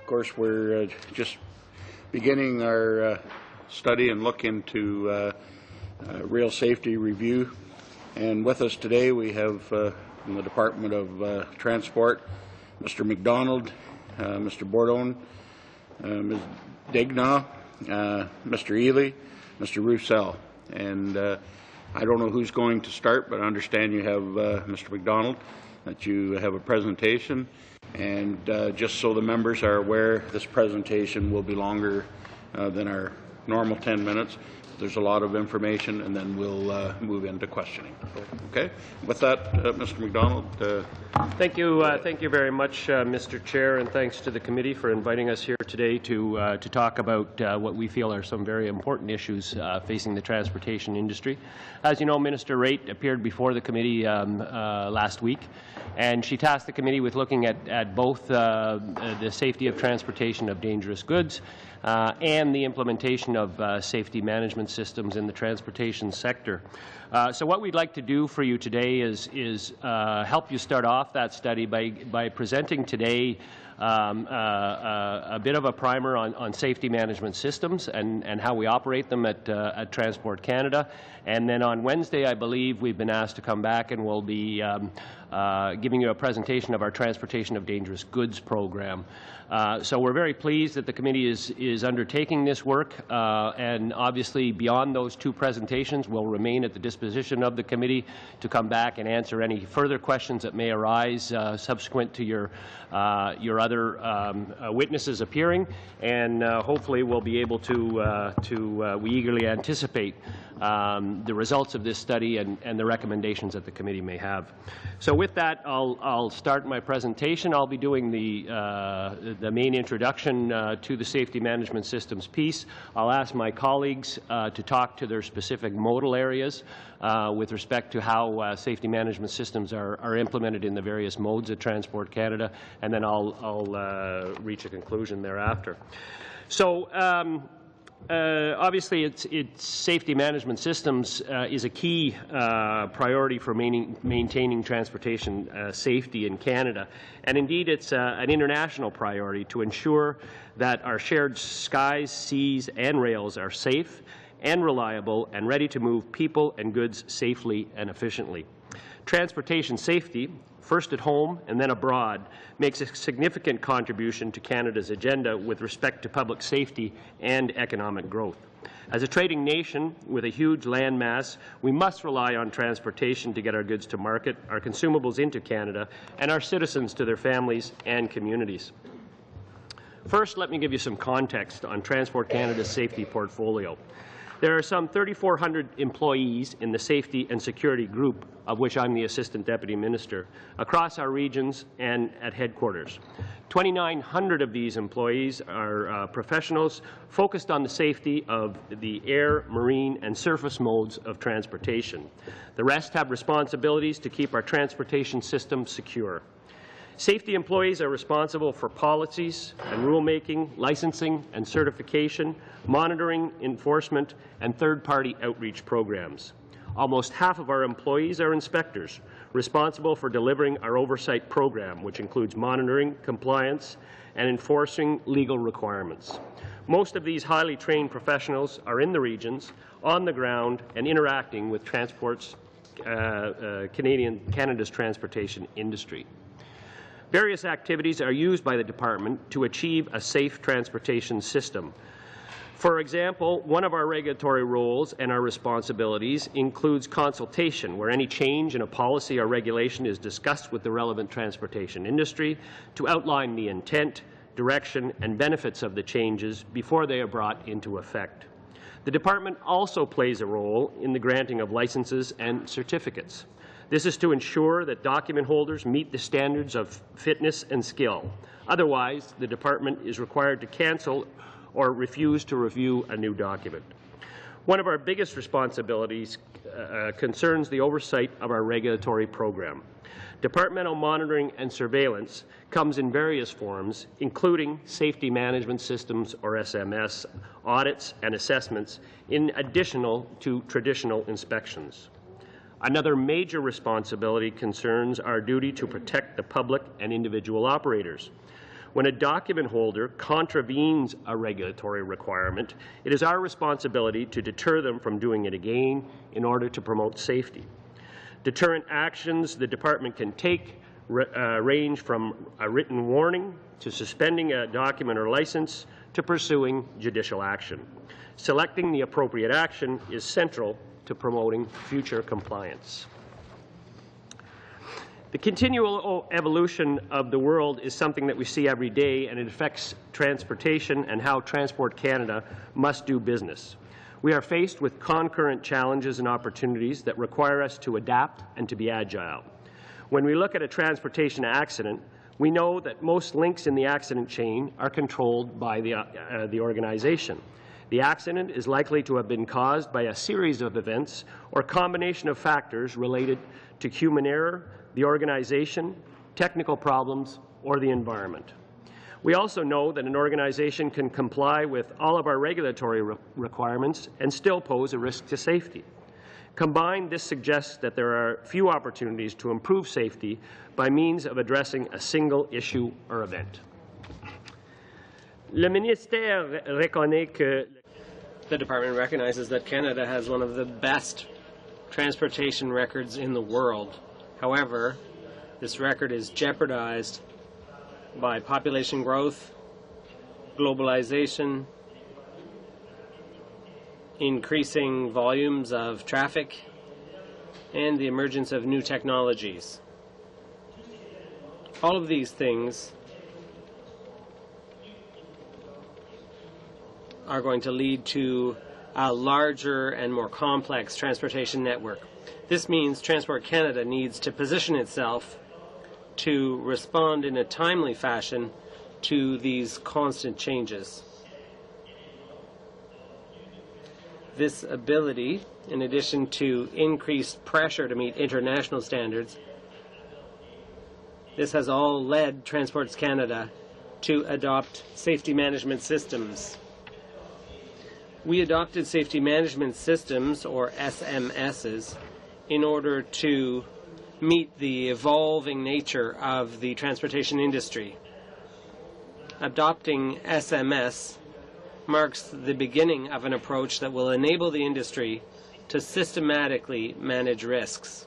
Of course, we're just beginning our study and look into rail safety review. And with us today we have from the Department of Transport, Mr. McDonald, Mr. Bourdon, Ms. Degnaw, Mr. Ely, Mr. Roussel. And I don't know who's going to start, but I understand you have Mr. McDonald, that you have a presentation. And just so the members are aware, this presentation will be longer than our normal 10 minutes. There's a lot of information, and then we'll move into questioning. Okay. With that, Mr. McDonald. Thank you very much, Mr. Chair, and thanks to the committee for inviting us here today to talk about what we feel are some very important issues facing the transportation industry. As you know, Minister Raitt appeared before the committee last week, and she tasked the committee with looking at both the safety of transportation of dangerous goods and the implementation of safety management systems in the transportation sector. So what we'd like to do for you today is help you start off that study by presenting today a bit of a primer on safety management systems and how we operate them at Transport Canada. And then on Wednesday, I believe, we've been asked to come back and we'll be giving you a presentation of our Transportation of Dangerous Goods program. So we're very pleased that the committee is undertaking this work, and obviously beyond those two presentations will remain at the disposition of the committee to come back and answer any further questions that may arise subsequent to your other witnesses appearing, and hopefully we'll be able to we eagerly anticipate the results of this study and the recommendations that the committee may have. So with that, I'll start my presentation. I'll be doing the main introduction to the safety management systems piece. I'll ask my colleagues to talk to their specific modal areas with respect to how safety management systems are implemented in the various modes at Transport Canada, and then I'll reach a conclusion thereafter. So obviously, it's safety management systems is a key priority for maintaining transportation safety in Canada, and indeed it's an international priority to ensure that our shared skies, seas and rails are safe and reliable and ready to move people and goods safely and efficiently. Transportation safety, first at home and then abroad, makes a significant contribution to Canada's agenda with respect to public safety and economic growth. As a trading nation with a huge land mass, we must rely on transportation to get our goods to market, our consumables into Canada, and our citizens to their families and communities. First, let me give you some context on Transport Canada's safety portfolio. There are some 3,400 employees in the Safety and Security Group, of which I'm the Assistant Deputy Minister, across our regions and at headquarters. 2,900 of these employees are professionals focused on the safety of the air, marine and surface modes of transportation. The rest have responsibilities to keep our transportation system secure. Safety employees are responsible for policies and rulemaking, licensing and certification, monitoring, enforcement, and third-party outreach programs. Almost half of our employees are inspectors, responsible for delivering our oversight program, which includes monitoring, compliance, and enforcing legal requirements. Most of these highly trained professionals are in the regions, on the ground, and interacting with Canada's transportation industry. Various activities are used by the Department to achieve a safe transportation system. For example, one of our regulatory roles and our responsibilities includes consultation, where any change in a policy or regulation is discussed with the relevant transportation industry to outline the intent, direction, and benefits of the changes before they are brought into effect. The Department also plays a role in the granting of licenses and certificates. This is to ensure that document holders meet the standards of fitness and skill. Otherwise, the Department is required to cancel or refuse to review a new document. One of our biggest responsibilities concerns the oversight of our regulatory program. Departmental monitoring and surveillance comes in various forms, including safety management systems, or SMS, audits and assessments, in addition to traditional inspections. Another major responsibility concerns our duty to protect the public and individual operators. When a document holder contravenes a regulatory requirement, it is our responsibility to deter them from doing it again in order to promote safety. Deterrent actions the Department can take range from a written warning to suspending a document or license to pursuing judicial action. Selecting the appropriate action is central to promoting future compliance. The continual evolution of the world is something that we see every day, and it affects transportation and how Transport Canada must do business. We are faced with concurrent challenges and opportunities that require us to adapt and to be agile. When we look at a transportation accident, we know that most links in the accident chain are controlled by the organization. The accident is likely to have been caused by a series of events or combination of factors related to human error, the organization, technical problems, or the environment. We also know that an organization can comply with all of our regulatory requirements and still pose a risk to safety. Combined, this suggests that there are few opportunities to improve safety by means of addressing a single issue or event. Le ministère reconnaît que the Department recognizes that Canada has one of the best transportation records in the world. However, this record is jeopardized by population growth, globalization, increasing volumes of traffic, and the emergence of new technologies. All of these things are going to lead to a larger and more complex transportation network. This means Transport Canada needs to position itself to respond in a timely fashion to these constant changes. This ability, in addition to increased pressure to meet international standards, this has all led Transport Canada to adopt safety management systems. We adopted safety management systems, or SMSs, in order to meet the evolving nature of the transportation industry. Adopting SMS marks the beginning of an approach that will enable the industry to systematically manage risks.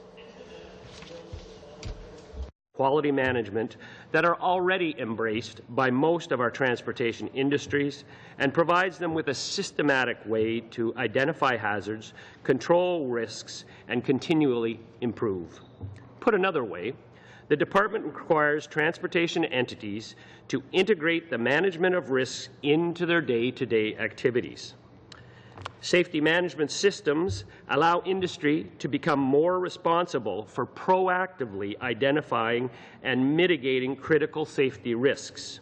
Quality management that are already embraced by most of our transportation industries and provides them with a systematic way to identify hazards, control risks, and continually improve. Put another way, the Department requires transportation entities to integrate the management of risks into their day-to-day activities. Safety management systems allow industry to become more responsible for proactively identifying and mitigating critical safety risks.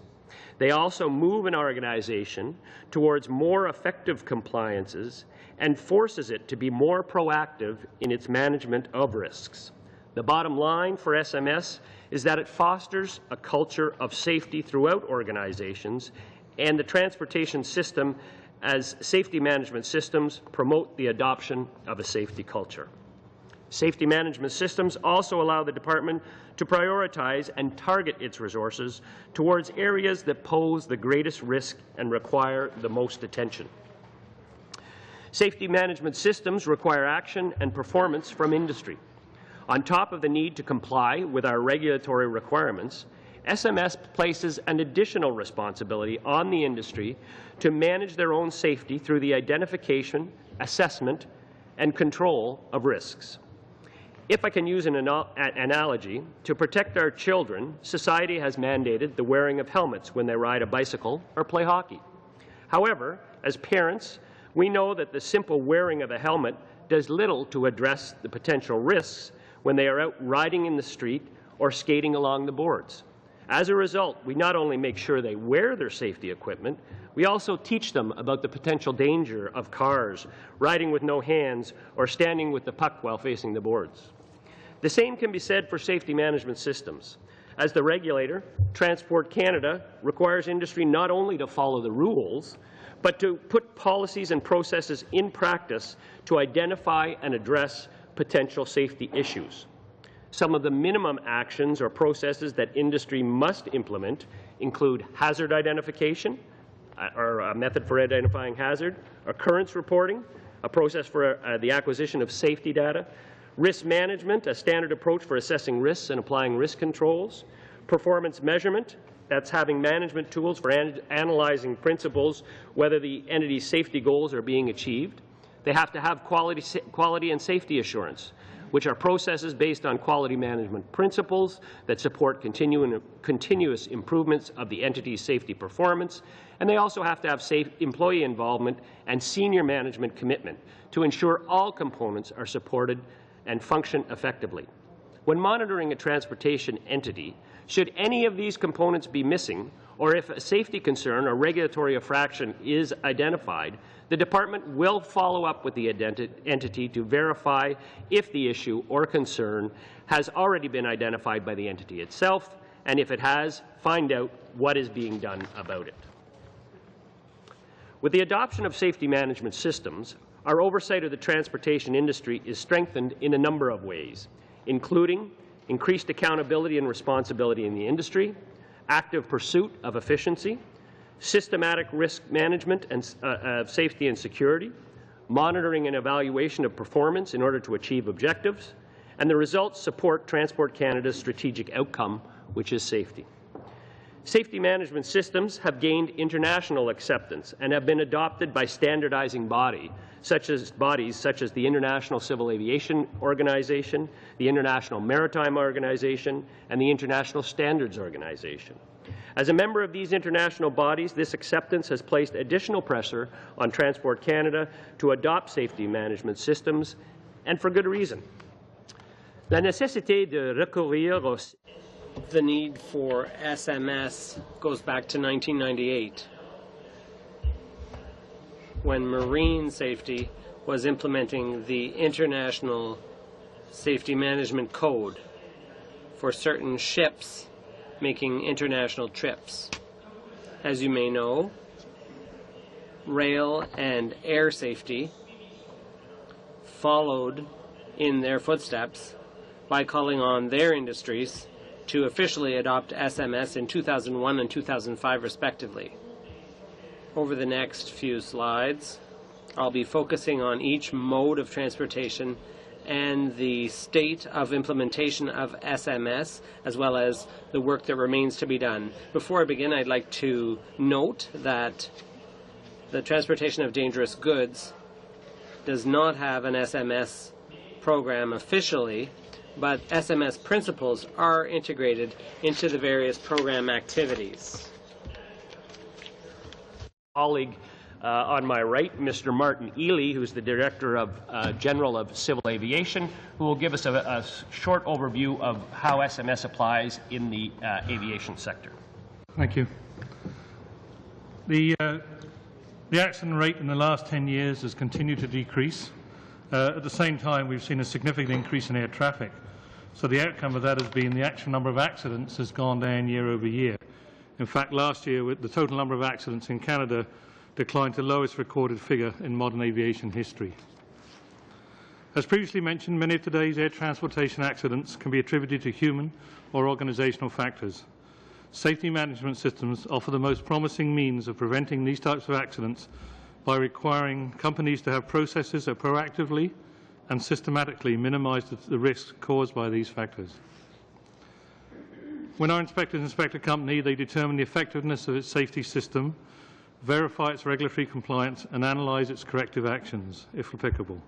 They also move an organization towards more effective compliances and forces it to be more proactive in its management of risks. The bottom line for SMS is that it fosters a culture of safety throughout organizations, and the transportation system as safety management systems promote the adoption of a safety culture. Safety management systems also allow the Department to prioritize and target its resources towards areas that pose the greatest risk and require the most attention. Safety management systems require action and performance from industry. On top of the need to comply with our regulatory requirements, SMS places an additional responsibility on the industry to manage their own safety through the identification, assessment, and control of risks. If I can use an analogy, to protect our children, society has mandated the wearing of helmets when they ride a bicycle or play hockey. However, as parents, we know that the simple wearing of a helmet does little to address the potential risks when they are out riding in the street or skating along the boards. As a result, we not only make sure they wear their safety equipment, we also teach them about the potential danger of cars, riding with no hands, or standing with the puck while facing the boards. The same can be said for safety management systems. As the regulator, Transport Canada requires industry not only to follow the rules, but to put policies and processes in practice to identify and address potential safety issues. Some of the minimum actions or processes that industry must implement include hazard identification, or a method for identifying hazard, occurrence reporting, a process for the acquisition of safety data, risk management, a standard approach for assessing risks and applying risk controls, performance measurement, that's having management tools for analyzing principles whether the entity's safety goals are being achieved. They have to have quality and safety assurance, which are processes based on quality management principles that support continuous improvements of the entity's safety performance, and they also have to have safe employee involvement and senior management commitment to ensure all components are supported and function effectively. When monitoring a transportation entity, should any of these components be missing, or if a safety concern or regulatory infraction is identified, the Department will follow up with the entity to verify if the issue or concern has already been identified by the entity itself, and if it has, find out what is being done about it. With the adoption of safety management systems, our oversight of the transportation industry is strengthened in a number of ways, including increased accountability and responsibility in the industry, active pursuit of efficiency, systematic risk management and safety and security, monitoring and evaluation of performance in order to achieve objectives, and the results support Transport Canada's strategic outcome, which is safety. Safety management systems have gained international acceptance and have been adopted by standardizing bodies such as the International Civil Aviation Organization, the International Maritime Organization, and the International Standards Organization. As a member of these international bodies, this acceptance has placed additional pressure on Transport Canada to adopt safety management systems, and for good reason. La nécessité de recourir au The need for SMS goes back to 1998, when Marine Safety was implementing the International Safety Management Code for certain ships making international trips. As you may know, rail and air safety followed in their footsteps by calling on their industries to officially adopt SMS in 2001 and 2005 respectively. Over the next few slides, I'll be focusing on each mode of transportation and the state of implementation of SMS, as well as the work that remains to be done. Before I begin, I'd like to note that the transportation of dangerous goods does not have an SMS program officially, but SMS principles are integrated into the various program activities. Colleague on my right, Mr. Martin Ely, who is the Director General of Civil Aviation, who will give us a short overview of how SMS applies in the aviation sector. Thank you. The accident rate in the last 10 years has continued to decrease. At the same time, we've seen a significant increase in air traffic. So the outcome of that has been the actual number of accidents has gone down year over year. In fact, last year, the total number of accidents in Canada declined to the lowest recorded figure in modern aviation history. As previously mentioned, many of today's air transportation accidents can be attributed to human or organisational factors. Safety management systems offer the most promising means of preventing these types of accidents by requiring companies to have processes that proactively and systematically minimise the risks caused by these factors. When our inspectors inspect a company, they determine the effectiveness of its safety system, verify its regulatory compliance, and analyse its corrective actions, if applicable.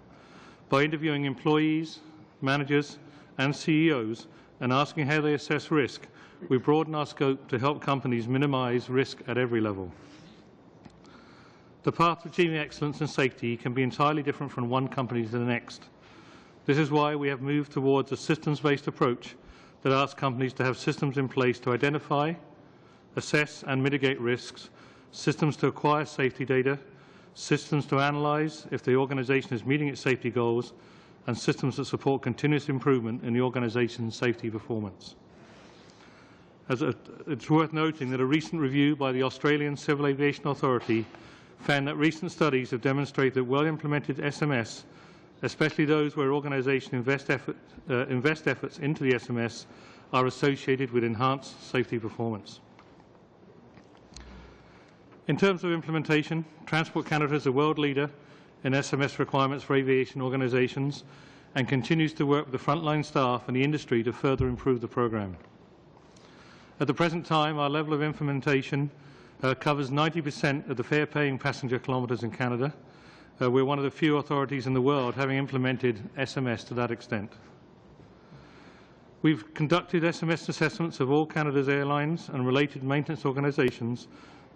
By interviewing employees, managers, and CEOs and asking how they assess risk, we broaden our scope to help companies minimise risk at every level. The path to achieving excellence and safety can be entirely different from one company to the next. This is why we have moved towards a systems-based approach that asks companies to have systems in place to identify, assess and mitigate risks, systems to acquire safety data, systems to analyse if the organisation is meeting its safety goals, and systems that support continuous improvement in the organisation's safety performance. It's worth noting that a recent review by the Australian Civil Aviation Authority found that recent studies have demonstrated that well-implemented SMS, especially those where organisations invest efforts into the SMS, are associated with enhanced safety performance. In terms of implementation, Transport Canada is a world leader in SMS requirements for aviation organisations and continues to work with the frontline staff and the industry to further improve the program. At the present time, our level of implementation covers 90% of the fare-paying passenger kilometres in Canada. We're one of the few authorities in the world having implemented SMS to that extent. We've conducted SMS assessments of all Canada's airlines and related maintenance organisations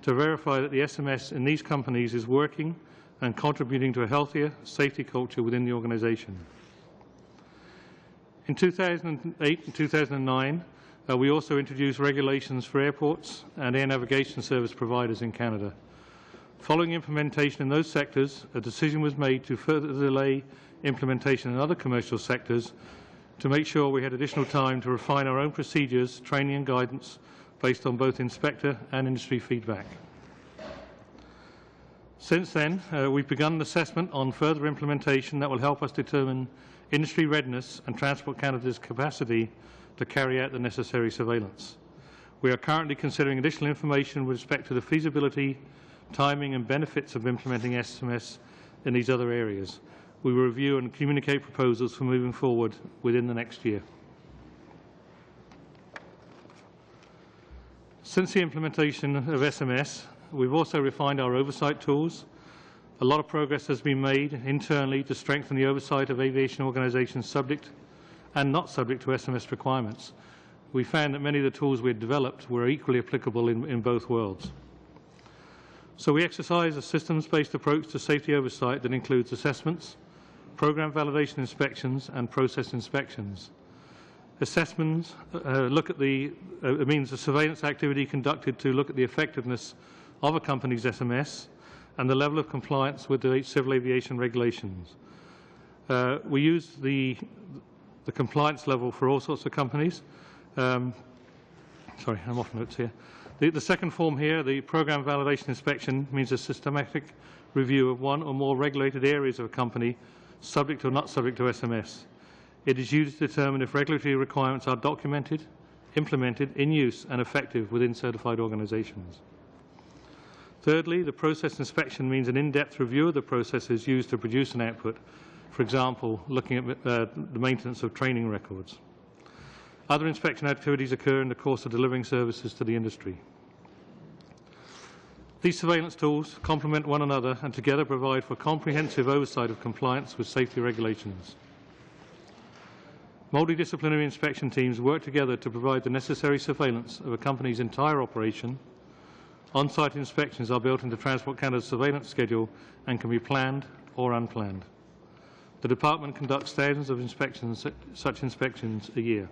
to verify that the SMS in these companies is working and contributing to a healthier safety culture within the organisation. In 2008 and 2009, we also introduced regulations for airports and air navigation service providers in Canada. Following implementation in those sectors, a decision was made to further delay implementation in other commercial sectors to make sure we had additional time to refine our own procedures, training and guidance based on both inspector and industry feedback. Since then, we've begun an assessment on further implementation that will help us determine industry readiness and Transport Canada's capacity to carry out the necessary surveillance. We are currently considering additional information with respect to the feasibility, timing and benefits of implementing SMS in these other areas. We will review and communicate proposals for moving forward within the next year. Since the implementation of SMS, we've also refined our oversight tools. A lot of progress has been made internally to strengthen the oversight of aviation organisations subject and not subject to SMS requirements. We found that many of the tools we had developed were equally applicable in both worlds. So we exercise a systems-based approach to safety oversight that includes assessments, program validation inspections and process inspections. Assessments look at it means the surveillance activity conducted to look at the effectiveness of a company's SMS and the level of compliance with the civil aviation regulations. We use the compliance level for all sorts of companies. Sorry, I'm off notes here. The second form here, the program validation inspection, means a systematic review of one or more regulated areas of a company, subject or not subject to SMS. It is used to determine if regulatory requirements are documented, implemented, in use and effective within certified organisations. Thirdly, the process inspection means an in-depth review of the processes used to produce an output, for example, looking at the maintenance of training records. Other inspection activities occur in the course of delivering services to the industry. These surveillance tools complement one another and together provide for comprehensive oversight of compliance with safety regulations. Multidisciplinary inspection teams work together to provide the necessary surveillance of a company's entire operation. On-site inspections are built into Transport Canada's surveillance schedule and can be planned or unplanned. The Department conducts thousands of such inspections a year.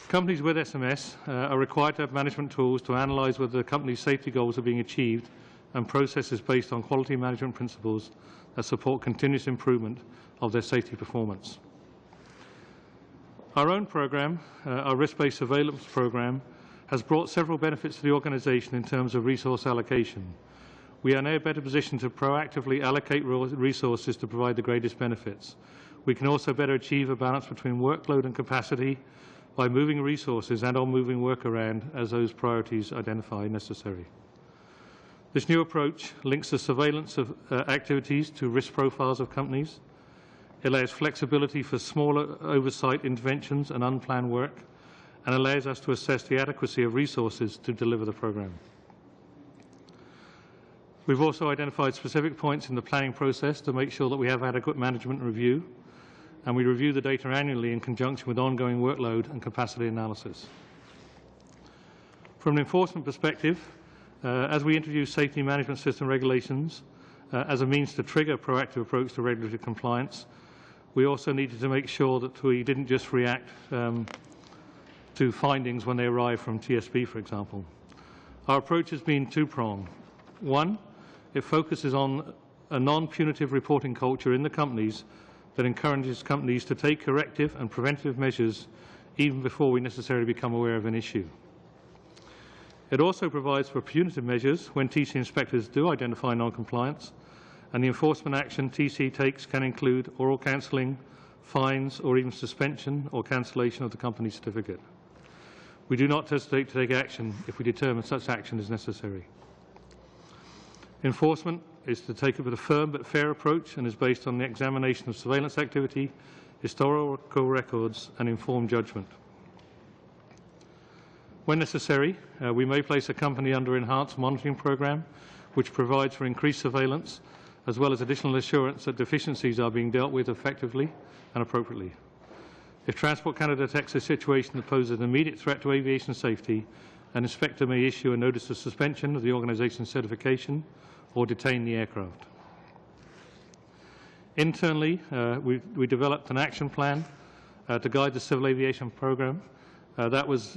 Companies with SMS are required to have management tools to analyse whether the company's safety goals are being achieved and processes based on quality management principles that support continuous improvement of their safety performance. Our own program, our risk-based surveillance program, has brought several benefits to the organisation in terms of resource allocation. We are now better positioned to proactively allocate resources to provide the greatest benefits. We can also better achieve a balance between workload and capacity by moving resources and or moving work around as those priorities identify necessary. This new approach links the surveillance of activities to risk profiles of companies. It allows flexibility for smaller oversight interventions and unplanned work, and allows us to assess the adequacy of resources to deliver the program. We've also identified specific points in the planning process to make sure that we have adequate management review, and we review the data annually in conjunction with ongoing workload and capacity analysis. From an enforcement perspective, as we introduce safety management system regulations, as a means to trigger a proactive approach to regulatory compliance. We also needed to make sure that we didn't just react to findings when they arrive from TSB, for example. Our approach has been two-pronged. One, it focuses on a non-punitive reporting culture in the companies that encourages companies to take corrective and preventative measures even before we necessarily become aware of an issue. It also provides for punitive measures when TC inspectors do identify non-compliance, and the enforcement action TC takes can include oral cancelling, fines, or even suspension or cancellation of the company certificate. We do not hesitate to take action if we determine such action is necessary. Enforcement is to take it with a firm but fair approach and is based on the examination of surveillance activity, historical records, and informed judgment. When necessary, we may place a company under enhanced monitoring program, which provides for increased surveillance, as well as additional assurance that deficiencies are being dealt with effectively and appropriately. If Transport Canada detects a situation that poses an immediate threat to aviation safety, an inspector may issue a notice of suspension of the organisation's certification or detain the aircraft. Internally, we developed an action plan to guide the civil aviation program. That was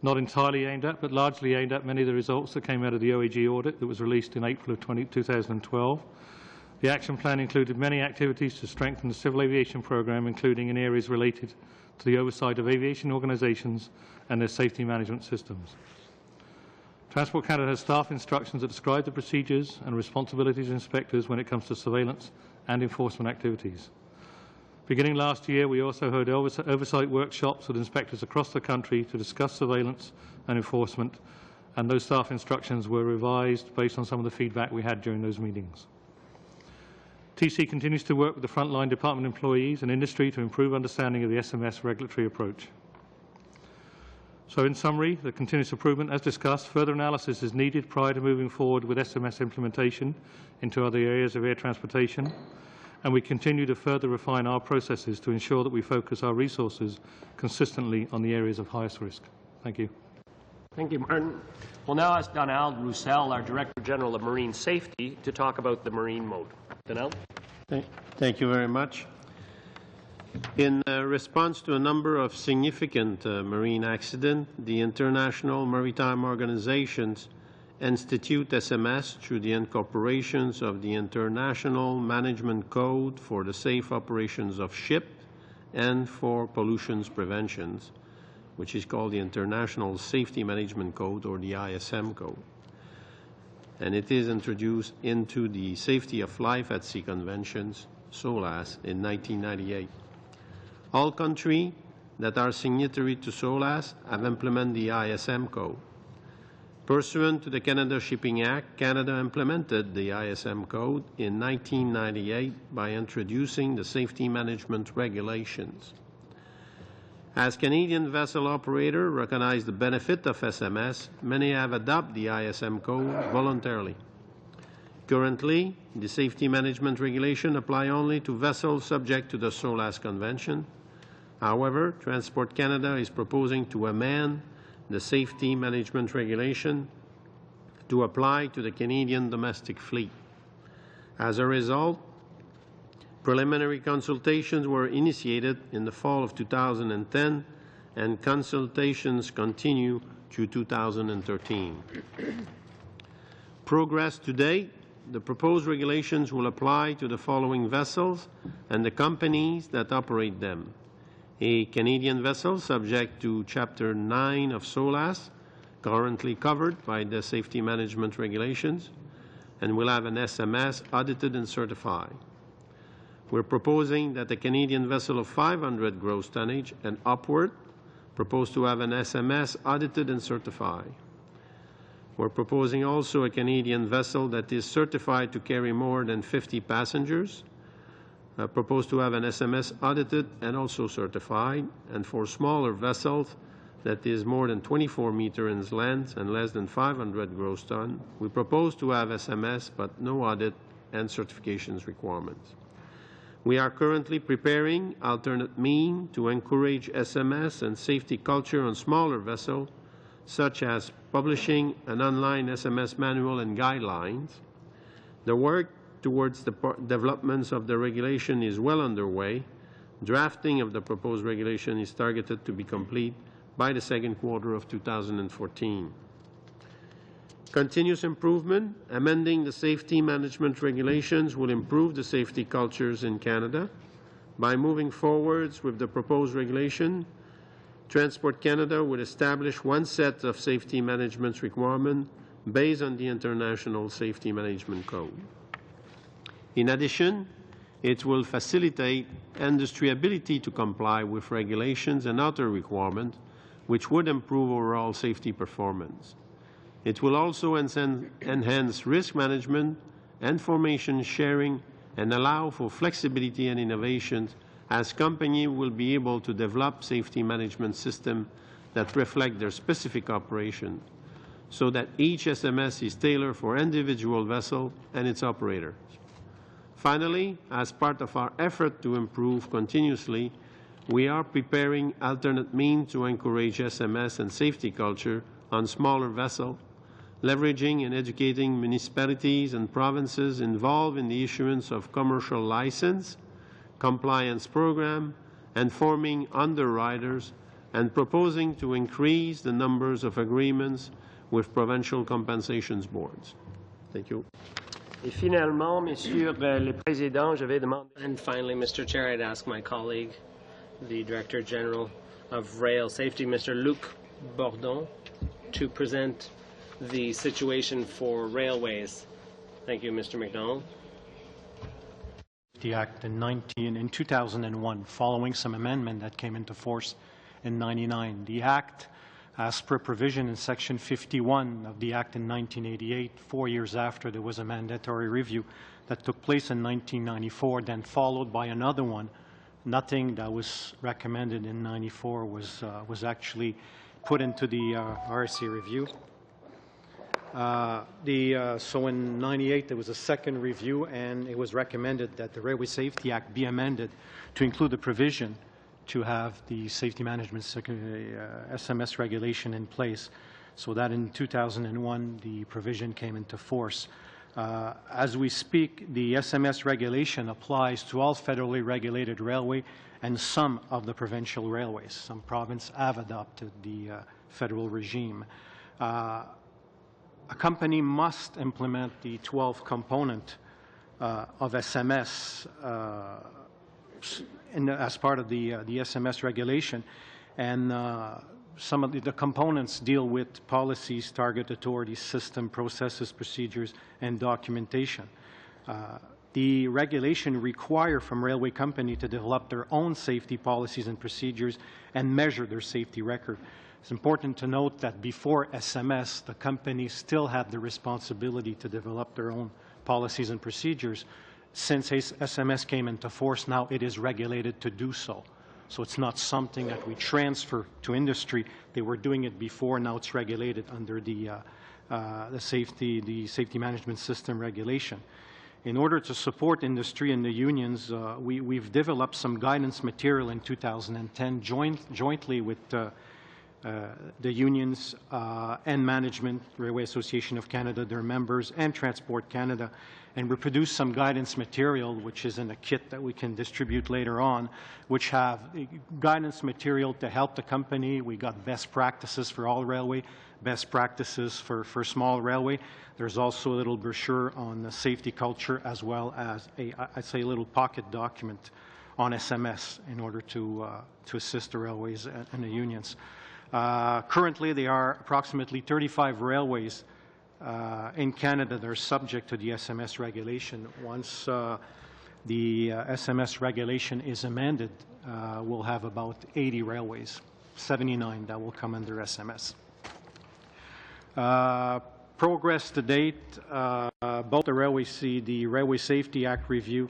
not entirely aimed at, but largely aimed at many of the results that came out of the OAG audit that was released in April of 2012. The action plan included many activities to strengthen the civil aviation program, including in areas related to the oversight of aviation organisations and their safety management systems. Transport Canada has staff instructions that describe the procedures and responsibilities of inspectors when it comes to surveillance and enforcement activities. Beginning last year, we also held oversight workshops with inspectors across the country to discuss surveillance and enforcement, and those staff instructions were revised based on some of the feedback we had during those meetings. TC continues to work with the frontline department employees and industry to improve understanding of the SMS regulatory approach. So in summary, the continuous improvement, as discussed, further analysis is needed prior to moving forward with SMS implementation into other areas of air transportation, and we continue to further refine our processes to ensure that we focus our resources consistently on the areas of highest risk. Thank you. Thank you, Martin. We'll now ask Donald Roussel, our Director General of Marine Safety, to talk about the marine mode. Donald? Thank you very much. In response to a number of significant marine accidents, the International Maritime Organizations institute SMS through the incorporations of the International Management Code for the Safe Operations of Ship and for Pollution Preventions, which is called the International Safety Management Code, or the ISM Code. And it is introduced into the Safety of Life at Sea Conventions, SOLAS, in 1998. All countries that are signatory to SOLAS have implemented the ISM Code. Pursuant to the Canada Shipping Act, Canada implemented the ISM Code in 1998 by introducing the Safety Management Regulations. As Canadian vessel operators recognize the benefit of SMS, many have adopted the ISM Code voluntarily. Currently, the Safety Management Regulation apply only to vessels subject to the SOLAS Convention. However, Transport Canada is proposing to amend the Safety Management Regulation to apply to the Canadian domestic fleet. As a result, preliminary consultations were initiated in the fall of 2010, and consultations continue through 2013. Progress to date: the proposed regulations will apply to the following vessels and the companies that operate them. A Canadian vessel subject to Chapter 9 of SOLAS, currently covered by the Safety Management Regulations, and will have an SMS audited and certified. We're proposing that a Canadian vessel of 500 gross tonnage and upward proposed to have an SMS audited and certified. We're proposing also a Canadian vessel that is certified to carry more than 50 passengers, proposed to have an SMS audited and also certified, and for smaller vessels that is more than 24 meters in length and less than 500 gross ton, we propose to have SMS but no audit and certifications requirements. We are currently preparing alternate means to encourage SMS and safety culture on smaller vessels, such as publishing an online SMS manual and guidelines. The work towards the developments of the regulation is well underway. Drafting of the proposed regulation is targeted to be complete by the second quarter of 2014. Continuous improvement. Amending the safety management regulations will improve the safety cultures in Canada. By moving forwards with the proposed regulation, Transport Canada would establish one set of safety management requirements based on the International Safety Management Code. In addition, it will facilitate industry ability to comply with regulations and other requirements, which would improve overall safety performance. It will also enhance risk management, information sharing, and allow for flexibility and innovation, as companies will be able to develop safety management systems that reflect their specific operation, so that each SMS is tailored for individual vessel and its operator. Finally, as part of our effort to improve continuously, we are preparing alternate means to encourage SMS and safety culture on smaller vessels, leveraging and educating municipalities and provinces involved in the issuance of commercial license, compliance program, and forming underwriters, and proposing to increase the numbers of agreements with provincial compensations boards. Thank you. Et finalement, messieurs les présidents, je vais demander... And finally, Mr. Chair, I'd ask my colleague, the Director General of Rail Safety, Mr. Luc Bourdon, to present the situation for railways. Thank you, Mr. McDonald. The Act in 2001, following some amendment that came into force in 99. The Act, as per provision in Section 51 of the Act in 1988, 4 years after there was a mandatory review that took place in 1994, then followed by another one. Nothing that was recommended in 94 was actually put into the RSC review. So in 98 there was a second review, and it was recommended that the Railway Safety Act be amended to include the provision to have the safety management SMS regulation in place, so that in 2001 the provision came into force. As we speak, the SMS regulation applies to all federally regulated railway and some of the provincial railways. Some provinces have adopted the federal regime. A company must implement the 12 component of SMS as part of the SMS regulation, and some of the components deal with policies, target authorities, system, processes, procedures, and documentation. The regulation requires from railway company to develop their own safety policies and procedures and measure their safety record. It's important to note that before SMS, the companies still had the responsibility to develop their own policies and procedures. Since SMS came into force, now it is regulated to do so. So it's not something that we transfer to industry. They were doing it before. Now it's regulated under the safety management system regulation. In order to support industry and the unions, we've developed some guidance material in 2010 jointly with the unions and management, Railway Association of Canada, their members, and Transport Canada. And we produced some guidance material, which is in a kit that we can distribute later on, which have guidance material to help the company. We got best practices for all railway, best practices for small railway. There's also a little brochure on the safety culture, as well as I'd say a little pocket document on SMS in order to assist the railways and the unions. Currently, there are approximately 35 railways in Canada that are subject to the SMS regulation. Once the SMS regulation is amended, we'll have about 80 railways, 79 that will come under SMS. Progress to date, both the Railway Safety Act review,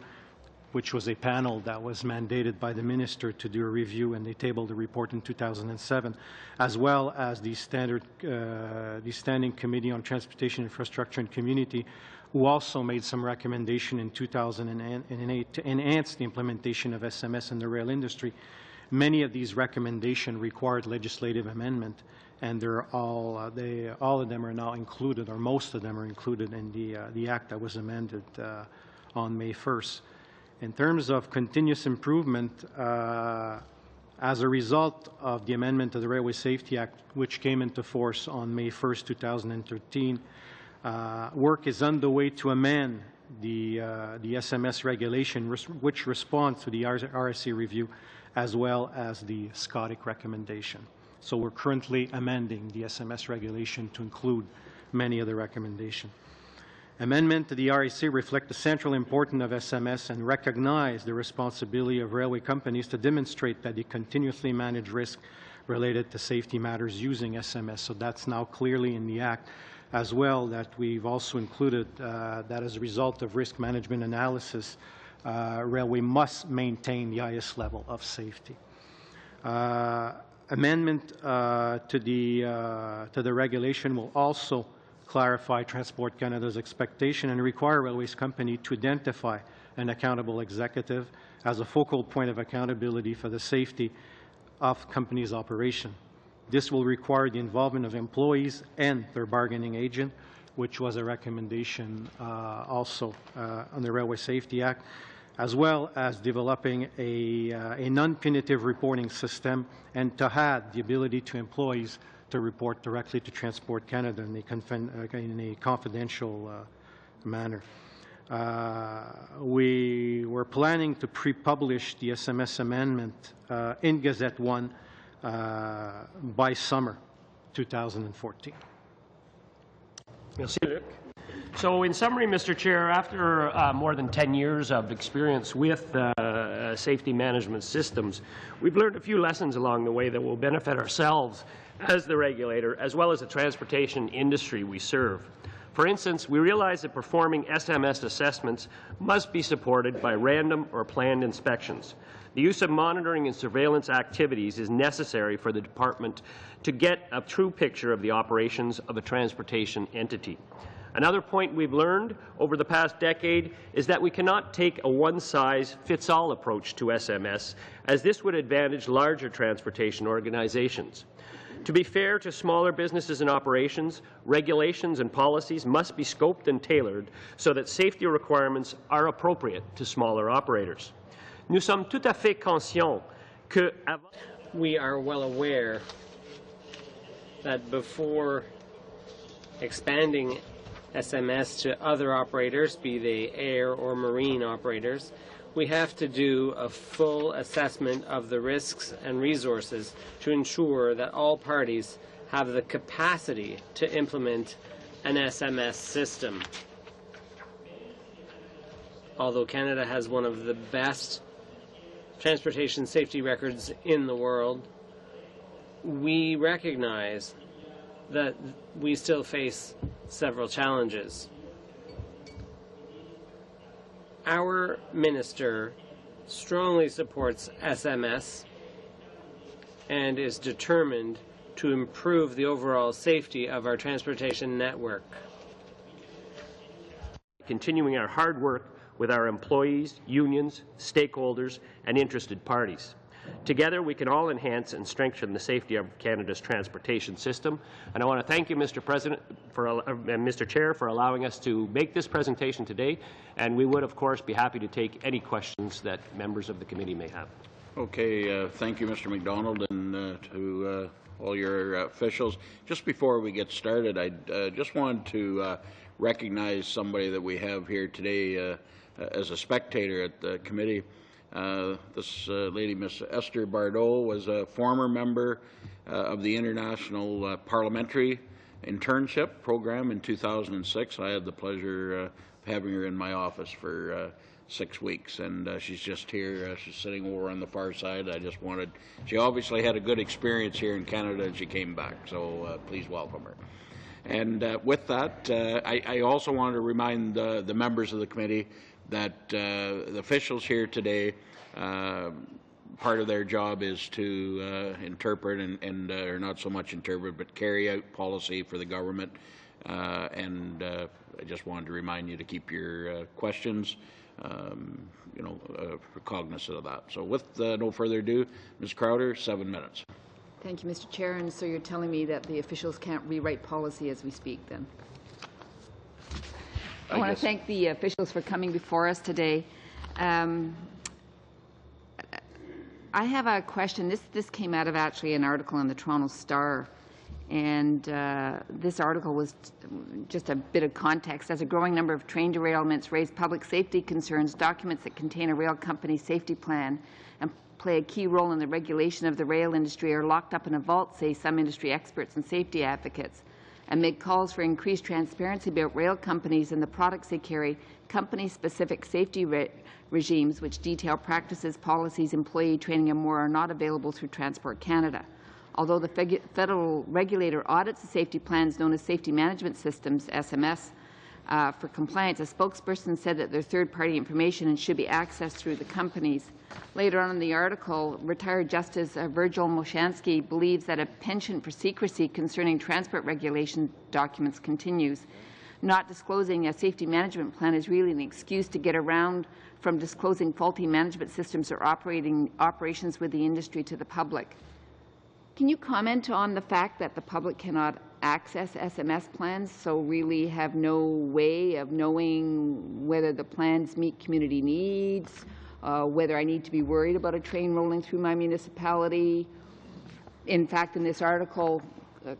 which was a panel that was mandated by the minister to do a review, and they tabled the report in 2007, as well as the Standing Committee on Transportation, Infrastructure and Community, who also made some recommendation in 2008 to enhance the implementation of SMS in the rail industry. Many of these recommendations required legislative amendment, and they're all of them are now included, or most of them are included in the act that was amended on May 1st. In terms of continuous improvement, as a result of the amendment to the Railway Safety Act, which came into force on May 1st, 2013, work is underway to amend the SMS regulation, which responds to the RSA review, as well as the SCOTIC recommendation. So we're currently amending the SMS regulation to include many of the recommendations. Amendment to the RSA reflect the central importance of SMS and recognize the responsibility of railway companies to demonstrate that they continuously manage risk related to safety matters using SMS. So that's now clearly in the Act, as well that we've also included that as a result of risk management analysis, railway must maintain the highest level of safety. Amendment to the regulation will also clarify Transport Canada's expectation and require railways company to identify an accountable executive as a focal point of accountability for the safety of company's operation. This will require the involvement of employees and their bargaining agent, which was a recommendation also on the Railway Safety Act, as well as developing a non-punitive reporting system, and to add the ability to employees to report directly to Transport Canada in a confidential manner. We were planning to pre-publish the SMS amendment in Gazette 1 by summer 2014. Merci, Luc. So in summary, Mr. Chair, after more than 10 years of experience with safety management systems, we've learned a few lessons along the way that will benefit ourselves as the regulator, as well as the transportation industry we serve. For instance, we realize that performing SMS assessments must be supported by random or planned inspections. The use of monitoring and surveillance activities is necessary for the department to get a true picture of the operations of a transportation entity. Another point we've learned over the past decade is that we cannot take a one-size-fits-all approach to SMS, as this would advantage larger transportation organizations. To be fair to smaller businesses and operations, regulations and policies must be scoped and tailored so that safety requirements are appropriate to smaller operators. Nous sommes tout à fait conscients que we are well aware that before expanding SMS to other operators, be they air or marine operators, we have to do a full assessment of the risks and resources to ensure that all parties have the capacity to implement an SMS system. Although Canada has one of the best transportation safety records in the world, we recognize that we still face several challenges. Our minister strongly supports SMS and is determined to improve the overall safety of our transportation network. Continuing our hard work with our employees, unions, stakeholders, and interested parties. Together, we can all enhance and strengthen the safety of Canada's transportation system. And I want to thank you, Mr. President, and Mr. Chair, for allowing us to make this presentation today. And we would, of course, be happy to take any questions that members of the committee may have. Okay, thank you, Mr. MacDonald, and to all your officials. Just before we get started, I just wanted to recognize somebody that we have here today as a spectator at the committee. This lady, Miss Esther Bardot, was a former member of the International Parliamentary Internship Program in 2006. I had the pleasure of having her in my office for 6 weeks, and she's just here. She's sitting over on the far side. She obviously had a good experience here in Canada, and she came back, so please welcome her. And with that, I also wanted to remind the members of the committee that the officials here today, part of their job is to interpret or not so much interpret, but carry out policy for the government. I just wanted to remind you to keep your questions cognizant of that. So with no further ado, Ms. Crowder, 7 minutes. Thank you, Mr. Chair. And so you're telling me that the officials can't rewrite policy as we speak, then? I want to thank the officials for coming before us today. I have a question. This came out of actually an article in the Toronto Star. And this article was just a bit of context. As a growing number of train derailments raise public safety concerns, documents that contain a rail company's safety plan and play a key role in the regulation of the rail industry are locked up in a vault, say some industry experts and safety advocates, amid calls for increased transparency about rail companies and the products they carry. Company-specific safety regimes, which detail practices, policies, employee training, and more, are not available through Transport Canada. Although the federal regulator audits the safety plans known as safety management systems, SMS, for compliance, a spokesperson said that they're third-party information and should be accessed through the companies. Later on in the article, retired Justice Virgil Moshansky believes that a penchant for secrecy concerning transport regulation documents continues. Not disclosing a safety management plan is really an excuse to get around from disclosing faulty management systems or operations with the industry to the public. Can you comment on the fact that the public cannot access SMS plans, so really have no way of knowing whether the plans meet community needs, whether I need to be worried about a train rolling through my municipality? In fact, in this article,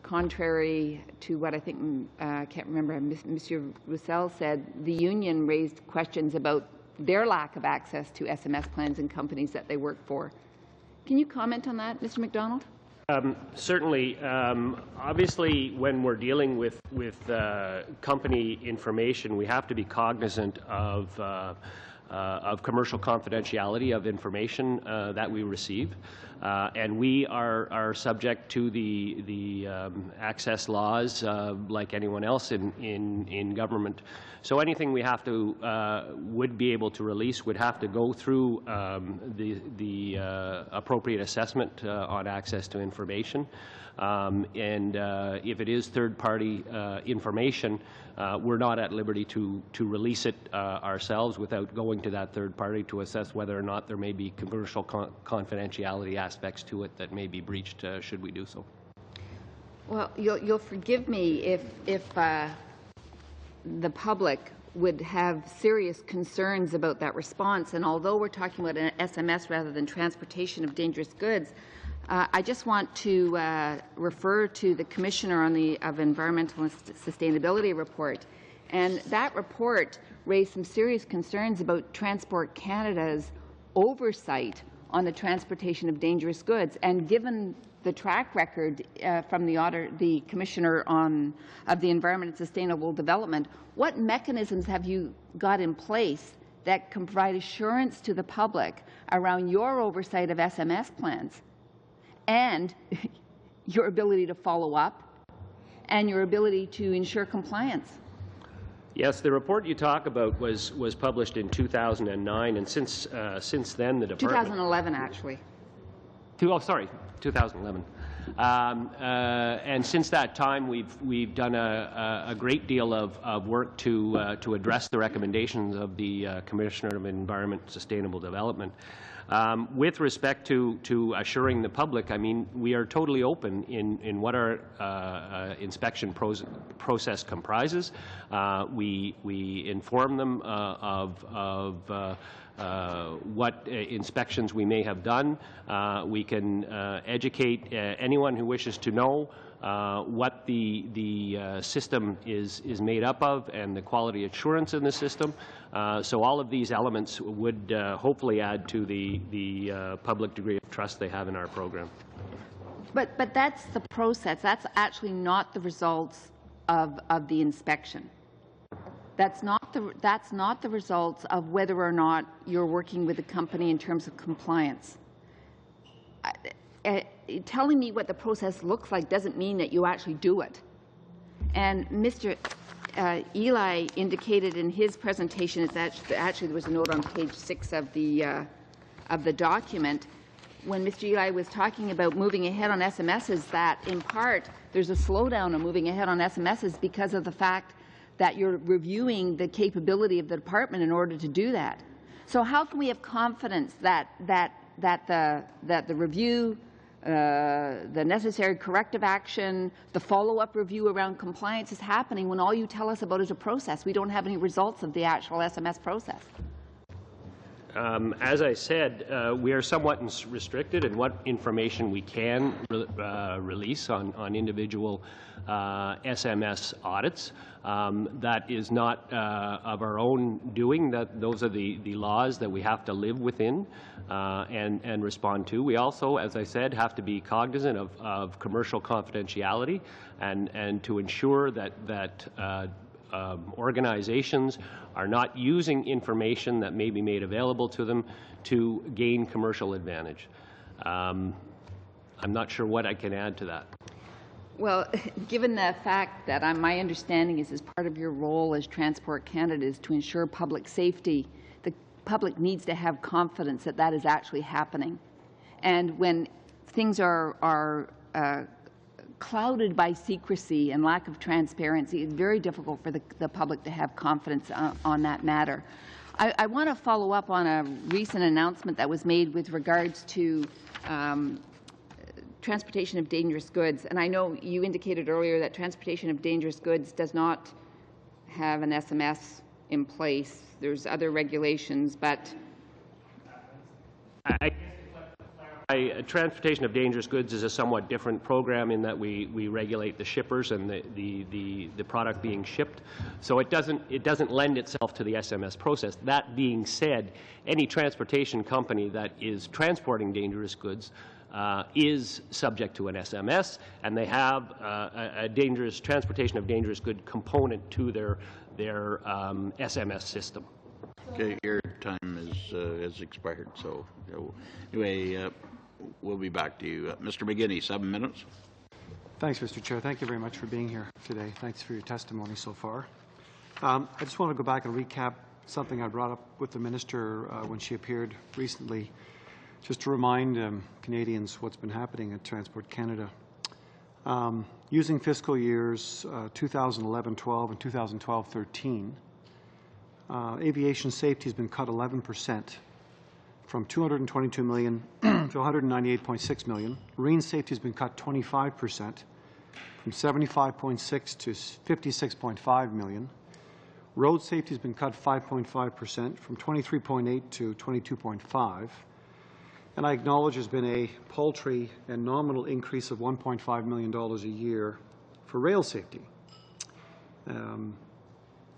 contrary to what I think, I can't remember, Monsieur Roussel said, the union raised questions about their lack of access to SMS plans in companies that they work for. Can you comment on that, Mr. MacDonald? Certainly. Obviously, when we're dealing with company information, we have to be cognizant of commercial confidentiality of information that we receive, and we are subject to the access laws like anyone else in government. So anything we have to would be able to release would have to go through the appropriate assessment on access to information. And if it is third-party information, we're not at liberty to release it ourselves without going to that third party to assess whether or not there may be commercial confidentiality aspects to it that may be breached should we do so. Well, you'll forgive me if the public would have serious concerns about that response. And although we're talking about an SMS rather than transportation of dangerous goods, I just want to refer to the Commissioner of Environmental and Sustainability report. And that report raised some serious concerns about Transport Canada's oversight on the transportation of dangerous goods. And given the track record from the Commissioner of the Environment and Sustainable Development, what mechanisms have you got in place that can provide assurance to the public around your oversight of SMS plans and your ability to follow up and your ability to ensure compliance? Yes, the report you talk about was published in 2009, and since then the department... 2011, actually. 2011. And since that time, we've done a great deal of work to address the recommendations of the Commissioner of Environment and Sustainable Development. With respect to assuring the public, I mean, we are totally open in what our inspection process comprises. We inform them of what inspections we may have done. We can educate anyone who wishes to know what the system is made up of and the quality assurance in the system. So all of these elements would hopefully add to the public degree of trust they have in our program. But that's the process. That's actually not the results of the inspection. That's not the results of whether or not you're working with a company in terms of compliance. Telling me what the process looks like doesn't mean that you actually do it. And Mr. Eli indicated in his presentation, it's actually there was a note on page 6 of the document, when Mr. Eli was talking about moving ahead on SMSs, that in part there's a slowdown on moving ahead on SMSs because of the fact that you're reviewing the capability of the department in order to do that. So how can we have confidence that the review, the necessary corrective action, the follow-up review around compliance is happening when all you tell us about is a process? We don't have any results of the actual SMS process. As I said, we are somewhat restricted in what information we can release on individual SMS audits. That is not of our own doing. Those are the laws that we have to live within and respond to. We also, as I said, have to be cognizant of commercial confidentiality and to ensure that organizations are not using information that may be made available to them to gain commercial advantage. I'm not sure what I can add to that. Well, given the fact that my understanding is as part of your role as Transport Canada is to ensure public safety, the public needs to have confidence that that is actually happening. And when things are clouded by secrecy and lack of transparency, it's very difficult for the public to have confidence on that matter. I want to follow up on a recent announcement that was made with regards to transportation of dangerous goods. And I know you indicated earlier that transportation of dangerous goods does not have an SMS in place. There's other regulations, but transportation of dangerous goods is a somewhat different program in that we regulate the shippers and the product being shipped. So it doesn't lend itself to the SMS process. That being said, any transportation company that is transporting dangerous goods is subject to an SMS, and they have a transportation of dangerous good component to their SMS system. Okay, your time is expired. So anyway, we'll be back to you. Mr. McGinney, 7 minutes. Thanks, Mr. Chair. Thank you very much for being here today. Thanks for your testimony so far. I just want to go back and recap something I brought up with the Minister when she appeared recently, just to remind Canadians what's been happening at Transport Canada. Using fiscal years 2011-12 and 2012-13, aviation safety has been cut 11%, from $222 million to $198.6 million. Marine safety has been cut 25%, from $75.6 to $56.5 million. Road safety has been cut 5.5%, from $23.8 to $22.5. And I acknowledge there's been a paltry and nominal increase of $1.5 million a year for rail safety.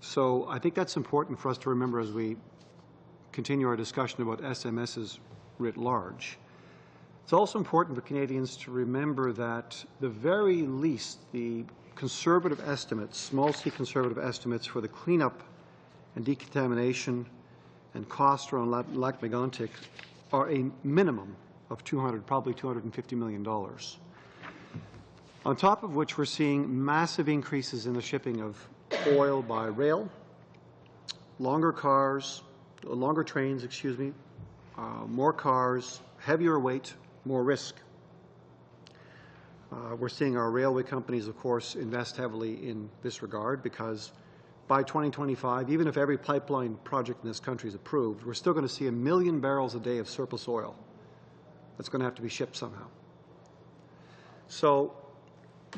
So I think that's important for us to remember as we continue our discussion about SMSs writ large. It's also important for Canadians to remember that the very least, the conservative estimates, small c conservative estimates for the cleanup and decontamination and cost around Lac Mégantic are a minimum of probably $250 million. On top of which we're seeing massive increases in the shipping of oil by rail, longer trains, more cars, heavier weight, more risk. We're seeing our railway companies, of course, invest heavily in this regard because by 2025, even if every pipeline project in this country is approved, we're still going to see 1 million barrels a day of surplus oil that's going to have to be shipped somehow. So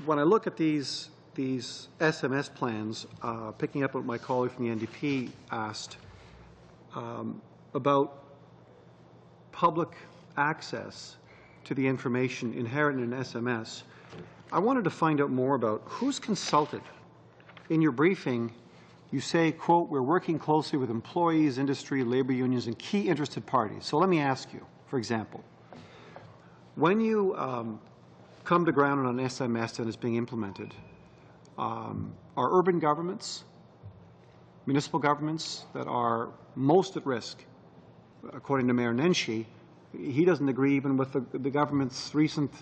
when I look at these SMS plans, picking up what my colleague from the NDP asked about public access to the information inherent in an SMS, I wanted to find out more about who's consulted. In your briefing, you say, quote, we're working closely with employees, industry, labor unions, and key interested parties. So let me ask you, for example, when you come to ground on an SMS that is being implemented, are urban governments, municipal governments that are most at risk, according to Mayor Nenshi, he doesn't agree even with the government's recent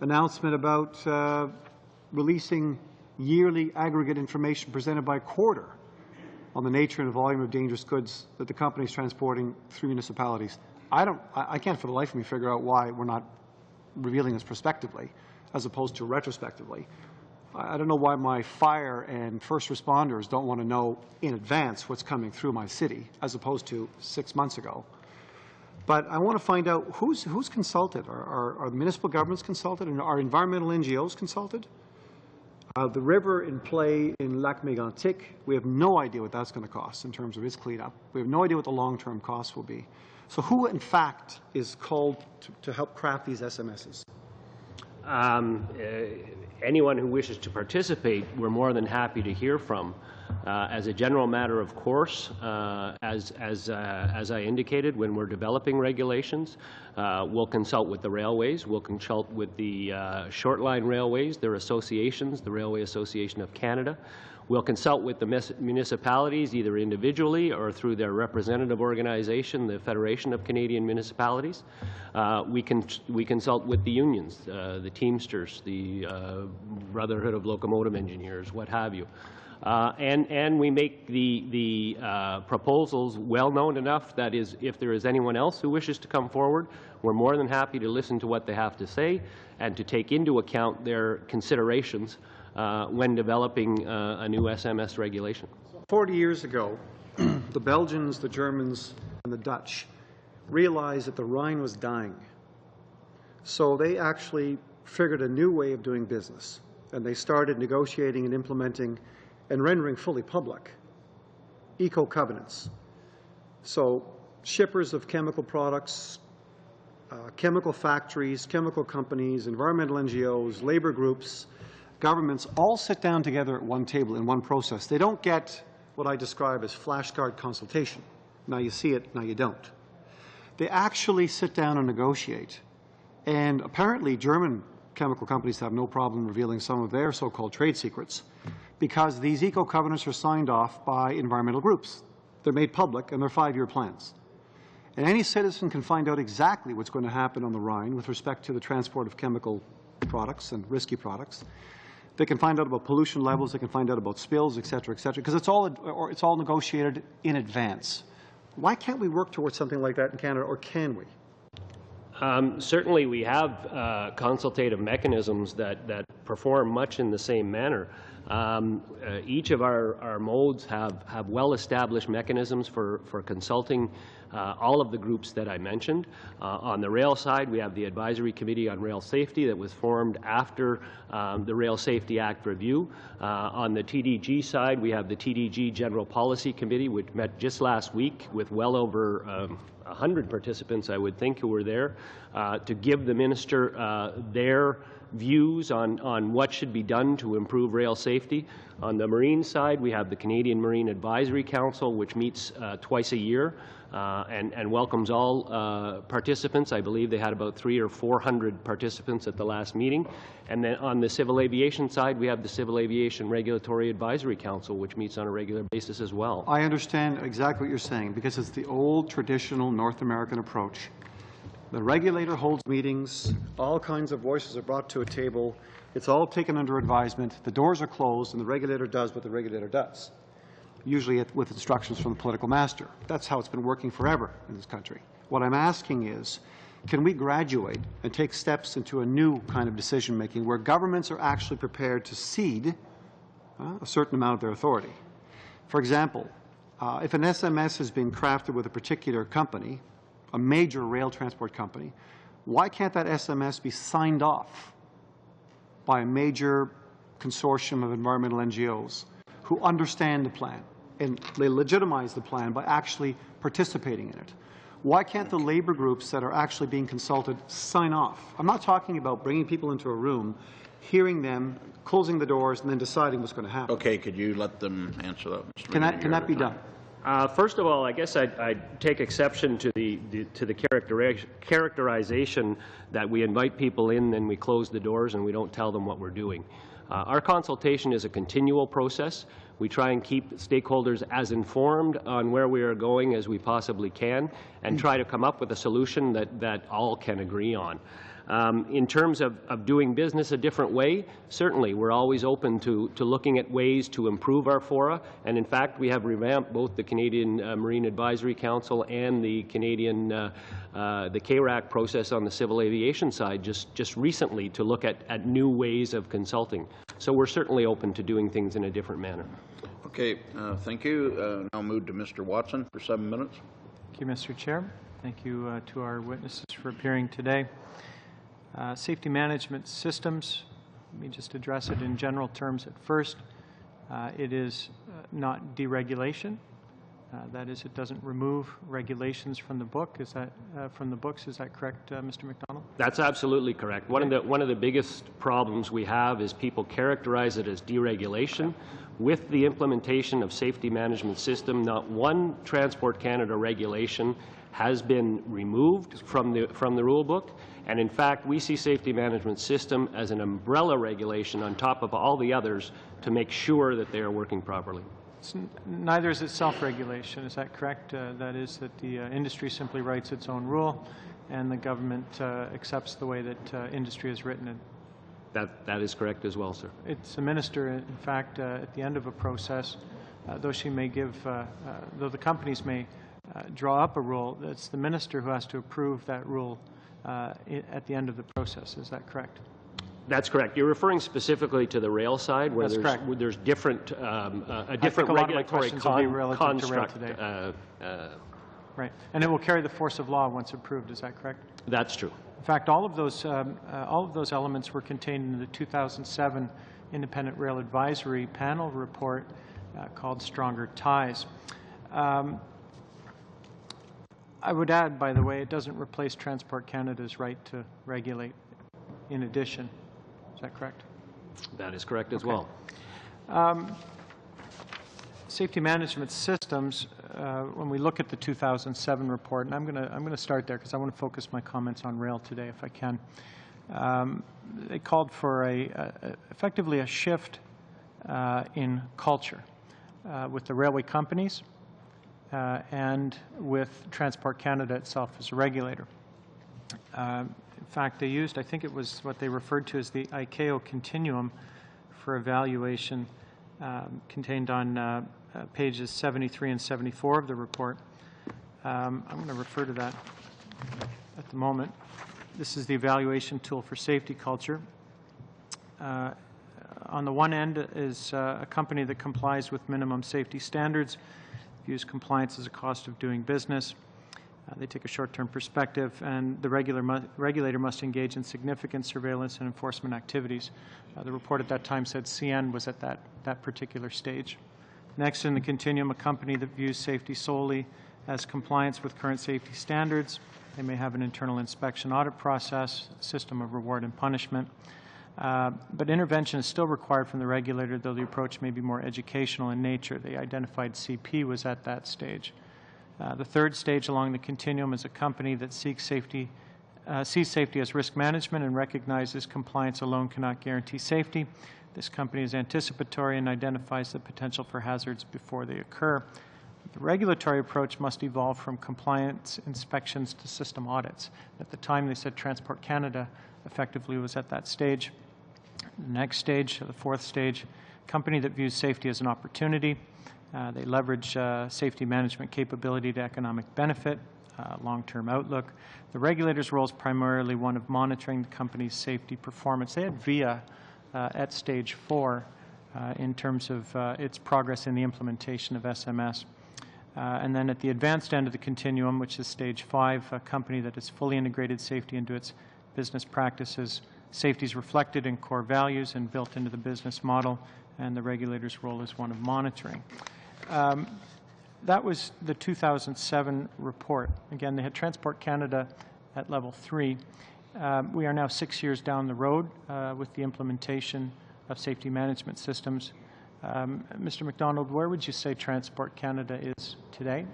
announcement about releasing yearly aggregate information presented by quarter on the nature and volume of dangerous goods that the company is transporting through municipalities. I can't for the life of me figure out why we're not revealing this prospectively as opposed to retrospectively. I don't know why my fire and first responders don't want to know in advance what's coming through my city, as opposed to 6 months ago. But I want to find out who's consulted. Are the municipal governments consulted, and are environmental NGOs consulted? The river in play in Lac Mégantic, we have no idea what that's going to cost in terms of its cleanup. We have no idea what the long-term costs will be. So who, in fact, is called to help craft these SMSs? Anyone who wishes to participate, we're more than happy to hear from. As a general matter of course, as I indicated, when we're developing regulations, we'll consult with the railways, we'll consult with the short line railways, their associations, the Railway Association of Canada. We'll consult with the municipalities, either individually or through their representative organization, the Federation of Canadian Municipalities. We consult with the unions, the Teamsters, the Brotherhood of Locomotive Engineers, what have you. And we make the proposals well known enough that is, if there is anyone else who wishes to come forward, we're more than happy to listen to what they have to say and to take into account their considerations when developing a new SMS regulation. 40 years ago, the Belgians, the Germans, and the Dutch realized that the Rhine was dying. So they actually figured a new way of doing business, and they started negotiating and implementing and rendering fully public eco-covenants. So shippers of chemical products, chemical factories, chemical companies, environmental NGOs, labor groups, governments all sit down together at one table in one process. They don't get what I describe as flashcard consultation. Now you see it, now you don't. They actually sit down and negotiate. And apparently German chemical companies have no problem revealing some of their so-called trade secrets, because these eco-covenants are signed off by environmental groups. They're made public, and they're 5-year plans. And any citizen can find out exactly what's going to happen on the Rhine with respect to the transport of chemical products and risky products. They can find out about pollution levels, they can find out about spills, et cetera, because it's all negotiated in advance. Why can't we work towards something like that in Canada, or can we? Certainly we have consultative mechanisms that perform much in the same manner. Each of our modes have well-established mechanisms for consulting all of the groups that I mentioned. On the rail side, we have the Advisory Committee on Rail Safety that was formed after the Rail Safety Act review. On the TDG side, we have the TDG General Policy Committee, which met just last week with well over 100 participants, I would think, who were there to give the minister their views on what should be done to improve rail safety. On the marine side, we have the Canadian Marine Advisory Council, which meets twice a year and welcomes all participants. I believe they had about 300 or 400 participants at the last meeting. And then on the civil aviation side, we have the Civil Aviation Regulatory Advisory Council, which meets on a regular basis as well. I understand exactly what you're saying, because it's the old traditional North American approach. The regulator holds meetings, all kinds of voices are brought to a table, it's all taken under advisement, the doors are closed, and the regulator does what the regulator does, usually with instructions from the political master. That's how it's been working forever in this country. What I'm asking is, can we graduate and take steps into a new kind of decision-making where governments are actually prepared to cede a certain amount of their authority? For example, if an SMS has been crafted with a particular company, a major rail transport company, why can't that SMS be signed off by a major consortium of environmental NGOs who understand the plan and they legitimize the plan by actually participating in it? Why can't the labor groups that are actually being consulted sign off? I'm not talking about bringing people into a room, hearing them, closing the doors, and then deciding what's going to happen. Okay, could you let them answer that, Mr. Can that be done? First of all, I guess I'd take exception to the characterization that we invite people in and we close the doors and we don't tell them what we're doing. Our consultation is a continual process. We try and keep stakeholders as informed on where we are going as we possibly can and try to come up with a solution that all can agree on. In terms of doing business a different way, certainly we're always open to looking at ways to improve our fora, and in fact we have revamped both the Canadian Marine Advisory Council and the Canadian the KRAC process on the civil aviation side just recently to look at new ways of consulting. So we're certainly open to doing things in a different manner. Okay, thank you. I'll move to Mr. Watson for 7 minutes. Thank you, Mr. Chair. Thank you to our witnesses for appearing today. Safety management systems, let me just address it in general terms at first. It is not deregulation. That is, it doesn't remove regulations from the book. Is that from the books? Is that correct, Mr. McDonald? That's absolutely correct. One of the biggest problems we have is people characterize it as deregulation. With the implementation of safety management system, not one Transport Canada regulation has been removed from the rule book. And in fact, we see safety management system as an umbrella regulation on top of all the others to make sure that they are working properly. Neither is it self-regulation. Is that correct? That is that the industry simply writes its own rule and the government accepts the way that industry has written it. That is correct as well, sir. It's the minister, in fact, at the end of a process, though she may give, though the companies may draw up a rule, it's the minister who has to approve that rule at the end of the process. Is that correct? That's correct. You're referring specifically to the rail side, where there's different a different regulatory construct. Right, and it will carry the force of law once approved. Is that correct? That's true. In fact, all of those elements were contained in the 2007 Independent Rail Advisory Panel report called Stronger Ties. I would add, by the way, it doesn't replace Transport Canada's right to regulate in addition. Is that correct? That is correct as well. Safety management systems, when we look at the 2007 report, and I'm going to start there because I want to focus my comments on rail today if I can. They called for effectively a shift in culture with the railway companies and with Transport Canada itself as a regulator. In fact, they used, I think it was what they referred to as the ICAO continuum for evaluation contained on pages 73 and 74 of the report. I'm going to refer to that at the moment. This is the evaluation tool for safety culture. On the one end is a company that complies with minimum safety standards, views compliance as a cost of doing business. They take a short-term perspective, and the regulator must engage in significant surveillance and enforcement activities. The report at that time said CN was at that particular stage. Next in the continuum, a company that views safety solely as compliance with current safety standards. They may have an internal inspection audit process, system of reward and punishment. But intervention is still required from the regulator, though the approach may be more educational in nature. They identified CP was at that stage. The third stage along the continuum is a company that sees safety as risk management and recognizes compliance alone cannot guarantee safety. This company is anticipatory and identifies the potential for hazards before they occur. The regulatory approach must evolve from compliance inspections to system audits. At the time, they said Transport Canada effectively was at that stage. The next stage, the fourth stage, company that views safety as an opportunity. They leverage safety management capability to economic benefit, long-term outlook. The regulator's role is primarily one of monitoring the company's safety performance. They had VIA at stage 4 in terms of its progress in the implementation of SMS. And then at the advanced end of the continuum, which is stage 5, a company that has fully integrated safety into its business practices. Safety is reflected in core values and built into the business model, and the regulator's role is one of monitoring. That was the 2007 report. Again, they had Transport Canada at level 3. We are now 6 years down the road with the implementation of safety management systems. Mr. McDonald, where would you say Transport Canada is today?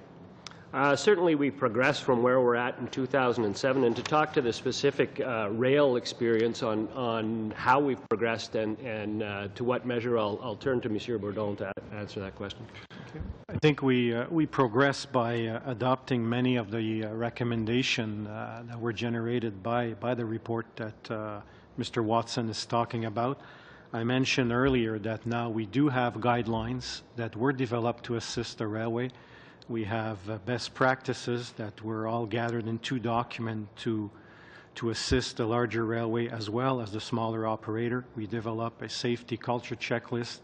Certainly we've progressed from where we're at in 2007, and to talk to the specific rail experience on how we've progressed and to what measure, I'll turn to Monsieur Bourdon to answer that question. Okay. I think we progressed by adopting many of the recommendations that were generated by the report that Mr. Watson is talking about. I mentioned earlier that now we do have guidelines that were developed to assist the railway. We have best practices that were all gathered in 2 documents to assist the larger railway as well as the smaller operator. We develop a safety culture checklist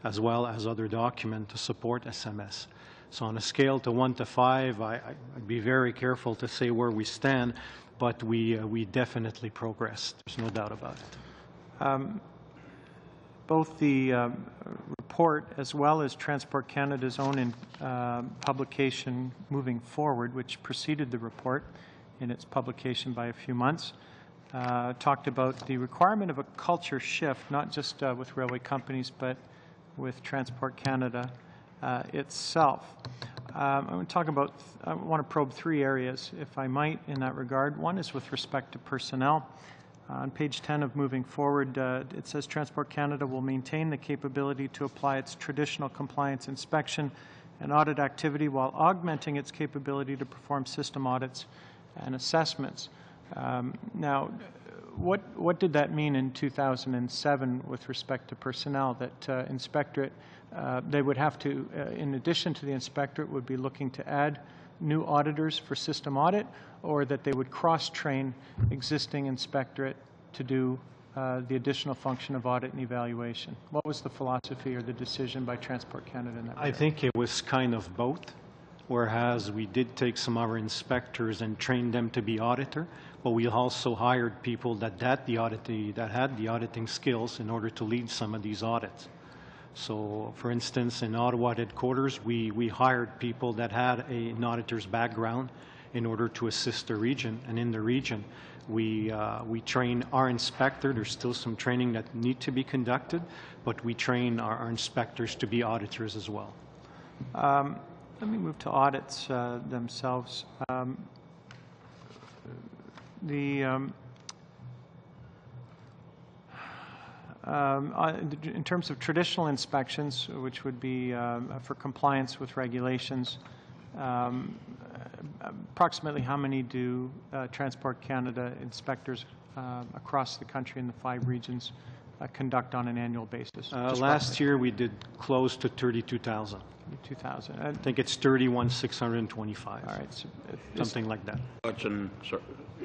as well as other documents to support SMS. So on a scale to 1 to 5, I'd be very careful to say where we stand, but we definitely progressed. There's no doubt about it. Both the report as well as Transport Canada's own publication moving forward, which preceded the report in its publication by a few months, talked about the requirement of a culture shift, not just with railway companies, but with Transport Canada itself. I want to probe 3 areas, if I might, in that regard. One is with respect to personnel. On page 10 of Moving Forward, it says Transport Canada will maintain the capability to apply its traditional compliance inspection and audit activity while augmenting its capability to perform system audits and assessments. Now, what did that mean in 2007 with respect to personnel? That inspectorate, they would have to, in addition to the inspectorate, would be looking to add new auditors for system audit, or that they would cross-train existing inspectorate to do the additional function of audit and evaluation? What was the philosophy or the decision by Transport Canada in that regard? I think it was kind of both, whereas we did take some of our inspectors and train them to be auditor, but we also hired people that had the auditing skills in order to lead some of these audits. So, for instance, in Ottawa headquarters, we hired people that had an auditor's background in order to assist the region. And in the region, we train our inspector. There's still some training that need to be conducted, but we train our inspectors to be auditors as well. Let me move to audits themselves. In terms of traditional inspections, which would be for compliance with regulations, approximately how many do Transport Canada inspectors across the country in the 5 regions conduct on an annual basis? Last year we did close to 32,000. 2,000. I think it's 31,625. All right. So something like that. Watson,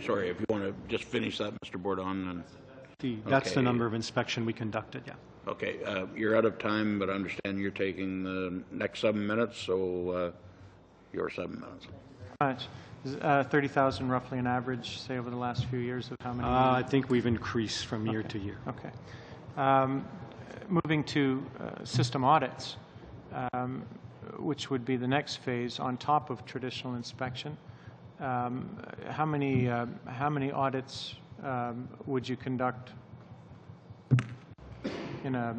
sorry, if you want to just finish that, Mr. Bourdon. That's the number of inspection we conducted, yeah. Okay, you're out of time, but I understand you're taking the next 7 minutes, so your 7 minutes. Much. 30,000 roughly an average, say, over the last few years of how many? I think we've increased from year to year. Okay. Moving to system audits, which would be the next phase on top of traditional inspection. How many audits would you conduct in a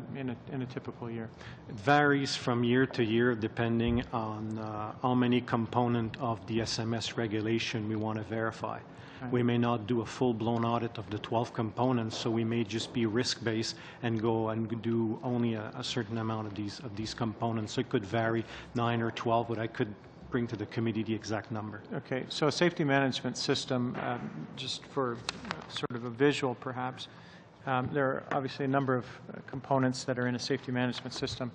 typical year? It varies from year to year depending on how many components of the SMS regulation we want to verify. Right. We may not do a full-blown audit of the 12 components, so we may just be risk-based and go and do only a certain amount of these components. So it could vary 9 or 12, but I could bring to the committee the exact number. Okay, so a safety management system, just for sort of a visual perhaps, there are obviously a number of components that are in a safety management system.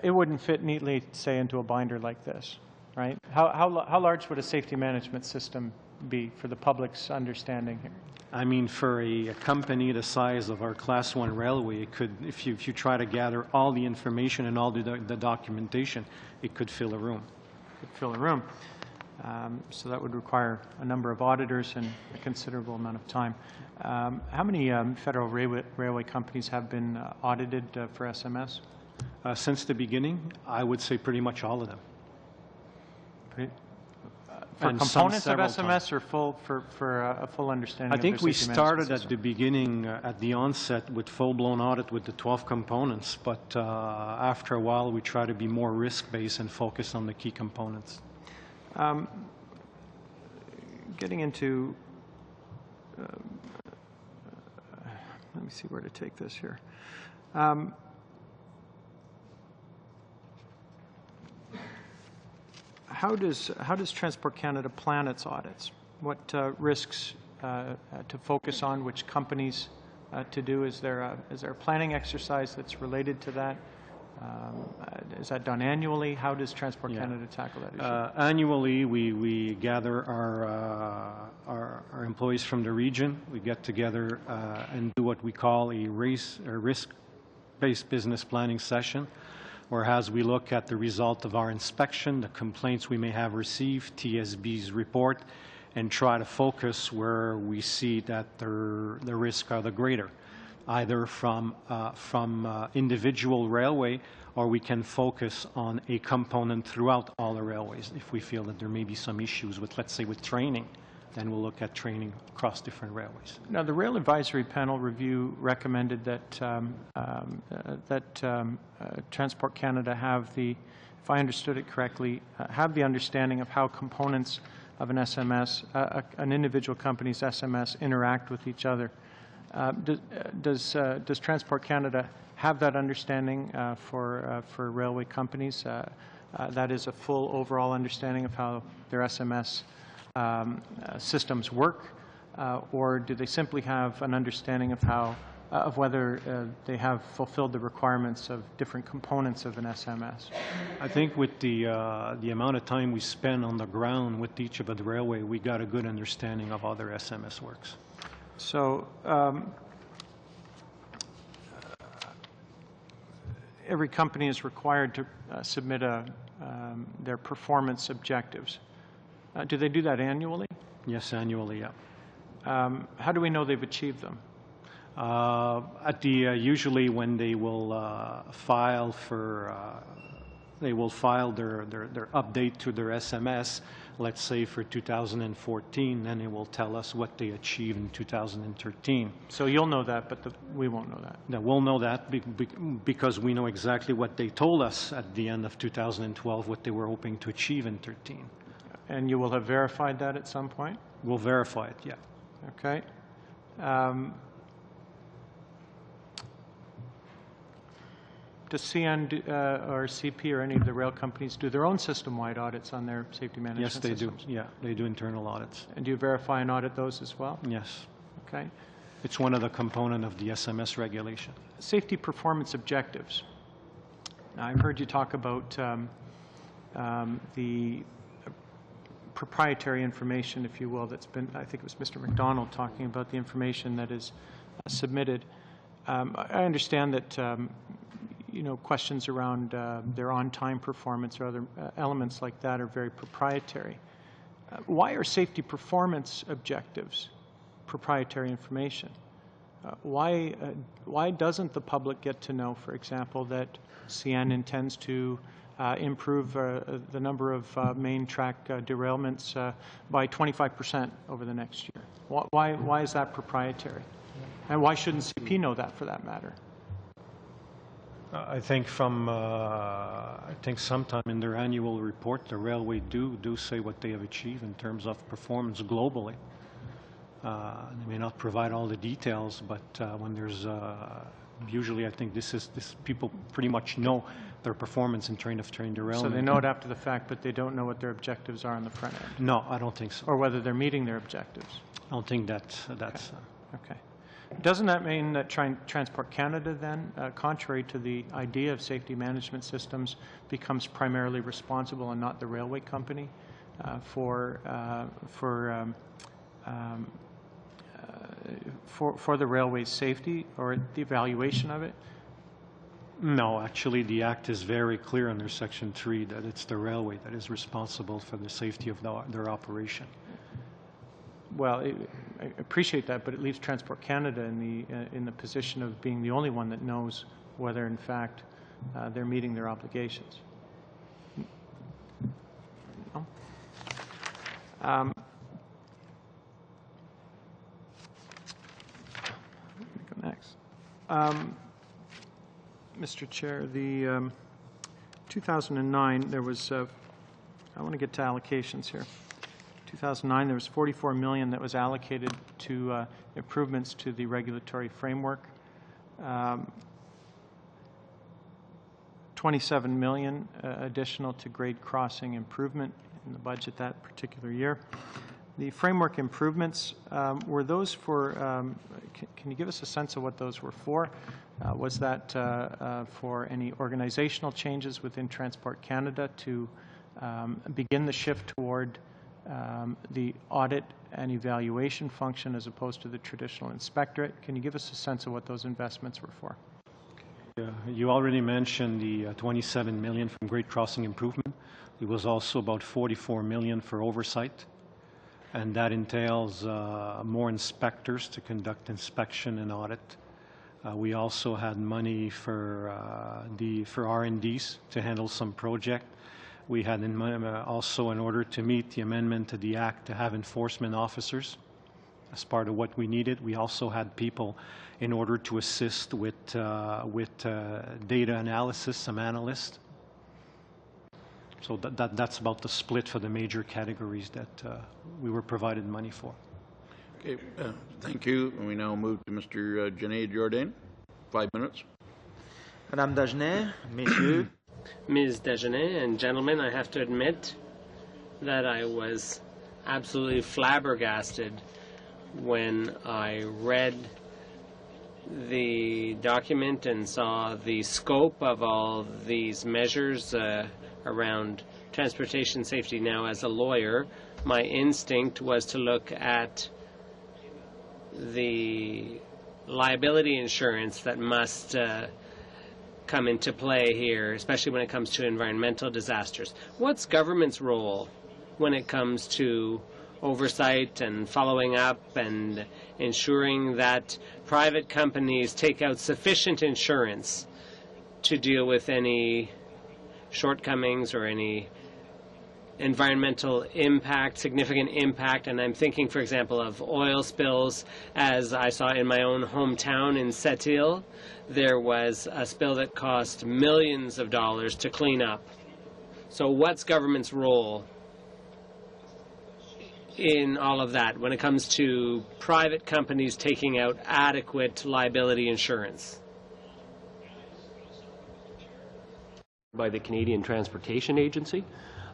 It wouldn't fit neatly, say, into a binder like this, right? How large would a safety management system be for the public's understanding here? I mean, for a company the size of our Class 1 railway, it could, if you try to gather all the information and all the documentation, it could fill a room. Fill a room. So that would require a number of auditors and a considerable amount of time. How many federal railway companies have been audited for SMS? Since the beginning, I would say pretty much all of them. For components of SMS or for a full understanding? I think we started at the beginning, at the onset, with full-blown audit with the 12 components, but after a while we try to be more risk-based and focus on the key components. Getting into, let me see where to take this here. how does Transport Canada plan its audits? What risks to focus on? Which companies to do? Is there a planning exercise that's related to that? Is that done annually? How does Transport Canada tackle that issue? Annually, we gather our employees from the region. We get together and do what we call a risk-based business planning session, whereas we look at the result of our inspection, the complaints we may have received, TSB's report, and try to focus where we see that the risks are the greater, either from individual railway, or we can focus on a component throughout all the railways. If we feel that there may be some issues with, let's say, with training, then we'll look at training across different railways. Now, the Rail Advisory Panel review recommended that Transport Canada have the, if I understood it correctly, have the understanding of how components of an SMS, an individual company's SMS, interact with each other. Does Transport Canada have that understanding for railway companies? That is a full overall understanding of how their SMS systems work, or do they simply have an understanding of how of whether they have fulfilled the requirements of different components of an SMS? I think with the amount of time we spend on the ground with each of the railway, we got a good understanding of how their SMS works. So every company is required to submit their performance objectives. Do they do that annually? Yes, annually, yeah. How do we know they've achieved them? Usually when they will file for their update to their SMS, let's say for 2014, then it will tell us what they achieved in 2013. So you'll know that, but we won't know that. Now, we'll know that because we know exactly what they told us at the end of 2012, what they were hoping to achieve in 13. And you will have verified that at some point? We'll verify it, yeah. Okay. Does CN or CP or any of the rail companies do their own system-wide audits on their safety management systems? Yes, they do. Yeah, they do internal audits. And do you verify and audit those as well? Yes. Okay. It's one of the components of the SMS regulation. Safety performance objectives. Now, I've heard you talk about the proprietary information, if you will, that's been, I think it was Mr. McDonald talking about the information that is submitted. I understand that questions around their on-time performance or other elements like that are very proprietary. Why are safety performance objectives proprietary information? Why doesn't the public get to know, for example, that CN intends to improve the number of main track derailments by 25% over the next year? Why is that proprietary? And why shouldn't CP know that, for that matter? I think sometime in their annual report, the railway do say what they have achieved in terms of performance globally. They may not provide all the details, but when there's usually, I think this people pretty much know their performance in train-of-train derailment. So they know it after the fact, but they don't know what their objectives are on the front end? No, I don't think so. Or whether they're meeting their objectives? I don't think that's... Okay. Doesn't that mean that Transport Canada then, contrary to the idea of safety management systems, becomes primarily responsible and not the railway company for the railway's safety or the evaluation of it? No, actually the Act is very clear under Section 3 that it's the railway that is responsible for the safety of their operation. Well, I appreciate that, but it leaves Transport Canada in the position of being the only one that knows whether, in fact, they're meeting their obligations. No? Go next. Mr. Chair, the 2009, there was, I want to get to allocations here. 2009, there was $44 million that was allocated to improvements to the regulatory framework. $27 million additional to grade crossing improvement in the budget that particular year. The framework improvements, were those for, can you give us a sense of what those were for? Was that for any organizational changes within Transport Canada to begin the shift toward the audit and evaluation function as opposed to the traditional inspectorate? Can you give us a sense of what those investments were for? You already mentioned the 27 million from Great Crossing Improvement. It was also about 44 million for oversight, and that entails more inspectors to conduct inspection and audit. We also had money for R&Ds to handle some project. We had also, in order to meet the amendment to the Act, to have enforcement officers as part of what we needed. We also had people in order to assist with data analysis, some analysts. So that's about the split for the major categories that we were provided money for. Okay, thank you. We now move to Mr. Junaid Jourdain. 5 minutes. Madame Dagenet, Messieurs. Ms. Desjardins and gentlemen, I have to admit that I was absolutely flabbergasted when I read the document and saw the scope of all these measures around transportation safety. Now, as a lawyer, my instinct was to look at the liability insurance that must come into play here, especially when it comes to environmental disasters. What's government's role when it comes to oversight and following up and ensuring that private companies take out sufficient insurance to deal with any shortcomings or any environmental impact, significant impact? And I'm thinking, for example, of oil spills. As I saw in my own hometown in Sept-Îles, there was a spill that cost millions of dollars to clean up. So what's government's role in all of that when it comes to private companies taking out adequate liability insurance? By the Canadian Transportation Agency.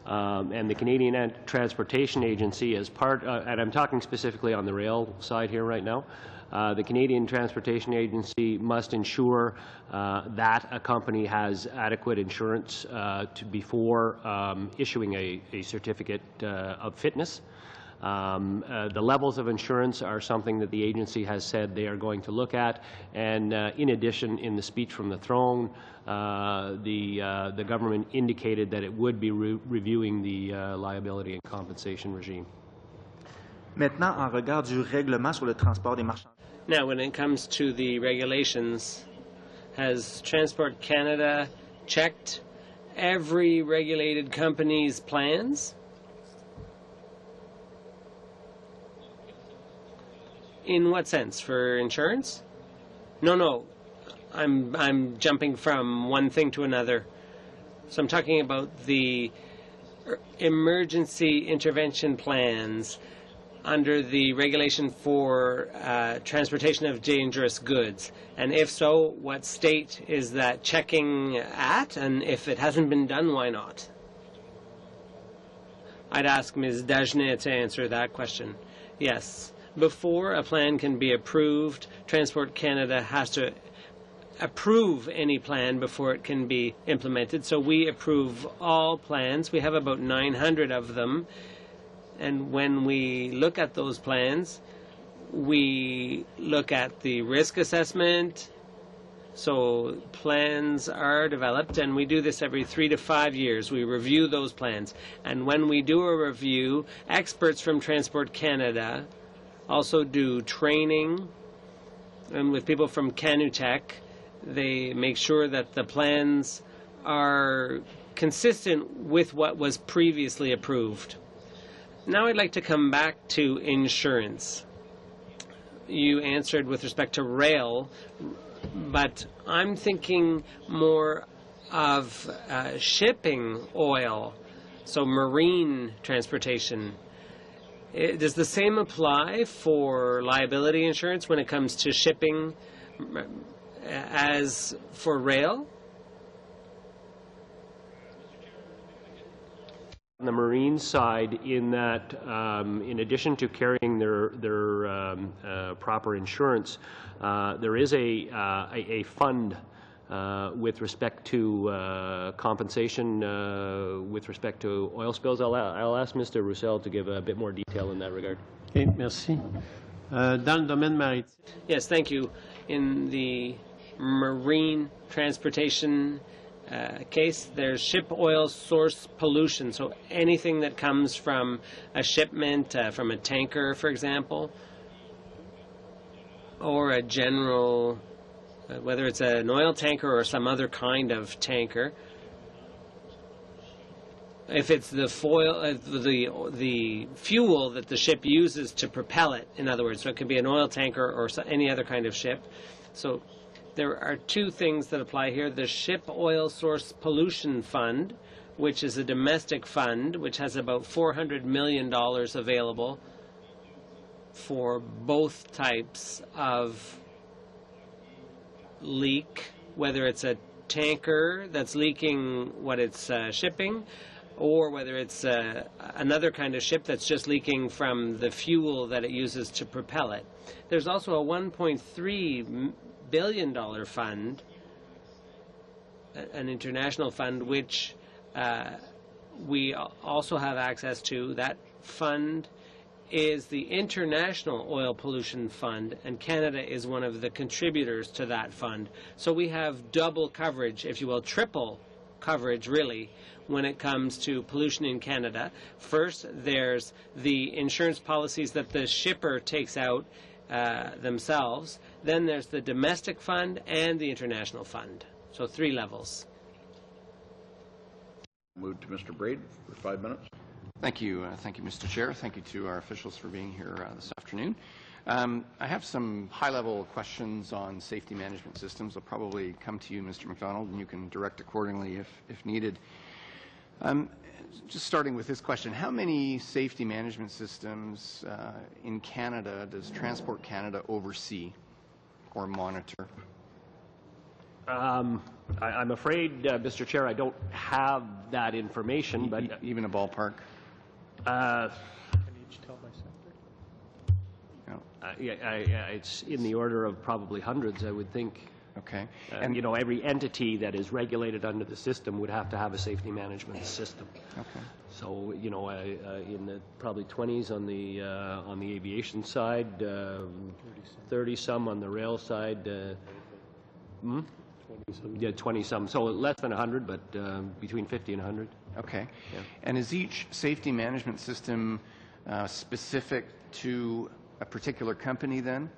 And the Canadian Transportation Agency is part, and I'm talking specifically on the rail side here right now, the Canadian Transportation Agency must ensure that a company has adequate insurance before issuing a certificate of fitness. The levels of insurance are something that the agency has said they are going to look at, and in addition, in the speech from the throne, the government indicated that it would be reviewing the liability and compensation regime. Maintenant, en regard du règlement sur le transport des marchandises. Now, when it comes to the regulations, has Transport Canada checked every regulated company's plans? In what sense? For insurance? No. I'm jumping from one thing to another. So I'm talking about the emergency intervention plans under the regulation for transportation of dangerous goods. And if so, what state is that checking at? And if it hasn't been done, why not? I'd ask Ms. Dagenet to answer that question. Yes. Before a plan can be approved, Transport Canada has to approve any plan before it can be implemented. So we approve all plans. We have about 900 of them. And when we look at those plans, we look at the risk assessment. So plans are developed, and we do this every 3 to 5 years. We review those plans. And when we do a review, experts from Transport Canada also do training, and with people from Canutech, they make sure that the plans are consistent with what was previously approved. Now I'd like to come back to insurance. You answered with respect to rail, but I'm thinking more of shipping oil, so marine transportation. Does the same apply for liability insurance when it comes to shipping as for rail? on the marine side in that, in addition to carrying their proper insurance, there is a fund with respect to compensation with respect to oil spills. I'll ask Mr. Roussel to give a bit more detail in that regard. Okay, merci. Dans le domaine maritime. Yes, thank you. In the marine transportation case, there's ship oil source pollution. So anything that comes from a shipment, from a tanker, for example, or a general, whether it's an oil tanker or some other kind of tanker. If it's the the fuel that the ship uses to propel it, in other words, so it could be an oil tanker or any other kind of ship. So there are two things that apply here. The Ship Oil Source Pollution Fund, which is a domestic fund, which has about $400 million available for both types of leak, whether it's a tanker that's leaking what it's shipping, or whether it's another kind of ship that's just leaking from the fuel that it uses to propel it. There's also a $1.3 billion fund, an international fund, which we also have access to. That fund is the International Oil Pollution Fund, and Canada is one of the contributors to that fund. So we have double coverage, if you will, triple coverage, really, when it comes to pollution in Canada. First, there's the insurance policies that the shipper takes out themselves. Then there's the domestic fund and the international fund. So 3 levels. Move to Mr. Braid for 5 minutes. Thank you, Mr. Chair. Thank you to our officials for being here this afternoon. I have some high-level questions on safety management systems. I'll probably come to you, Mr. MacDonald, and you can direct accordingly if needed. Just starting with this question, how many safety management systems in Canada does Transport Canada oversee or monitor? I'm afraid, Mr. Chair, I don't have that information, but even a ballpark? Can you each tell by sector? Yeah, it's in the order of probably hundreds, I would think. Okay. And you know, every entity that is regulated under the system would have to have a safety management system. Okay. So you know, in the probably 20s on the aviation side, 30 some on the rail side. 20 some. Yeah, 20 some. So less than 100, but between 50 and 100. Okay. Yeah. And is each safety management system specific to a particular company then?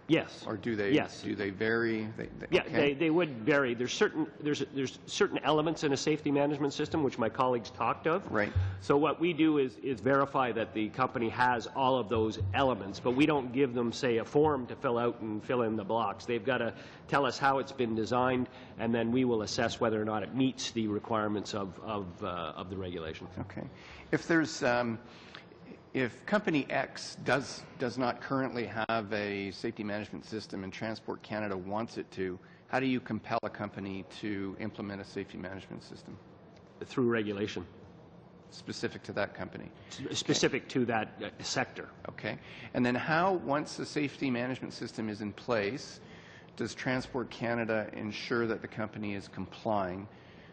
Yes. Or do they? Yes. Do they vary? Yeah, okay. they would vary. There's certain elements in a safety management system which my colleagues talked of. Right. So what we do is verify that the company has all of those elements, but we don't give them, say, a form to fill out and fill in the blocks. They've got to tell us how it's been designed, and then we will assess whether or not it meets the requirements of the regulation. Okay. If there's if Company X does not currently have a safety management system and Transport Canada wants it to, how do you compel a company to implement a safety management system? Through regulation. Specific to that company? Specific to that sector. Okay. And then how, once the safety management system is in place, does Transport Canada ensure that the company is complying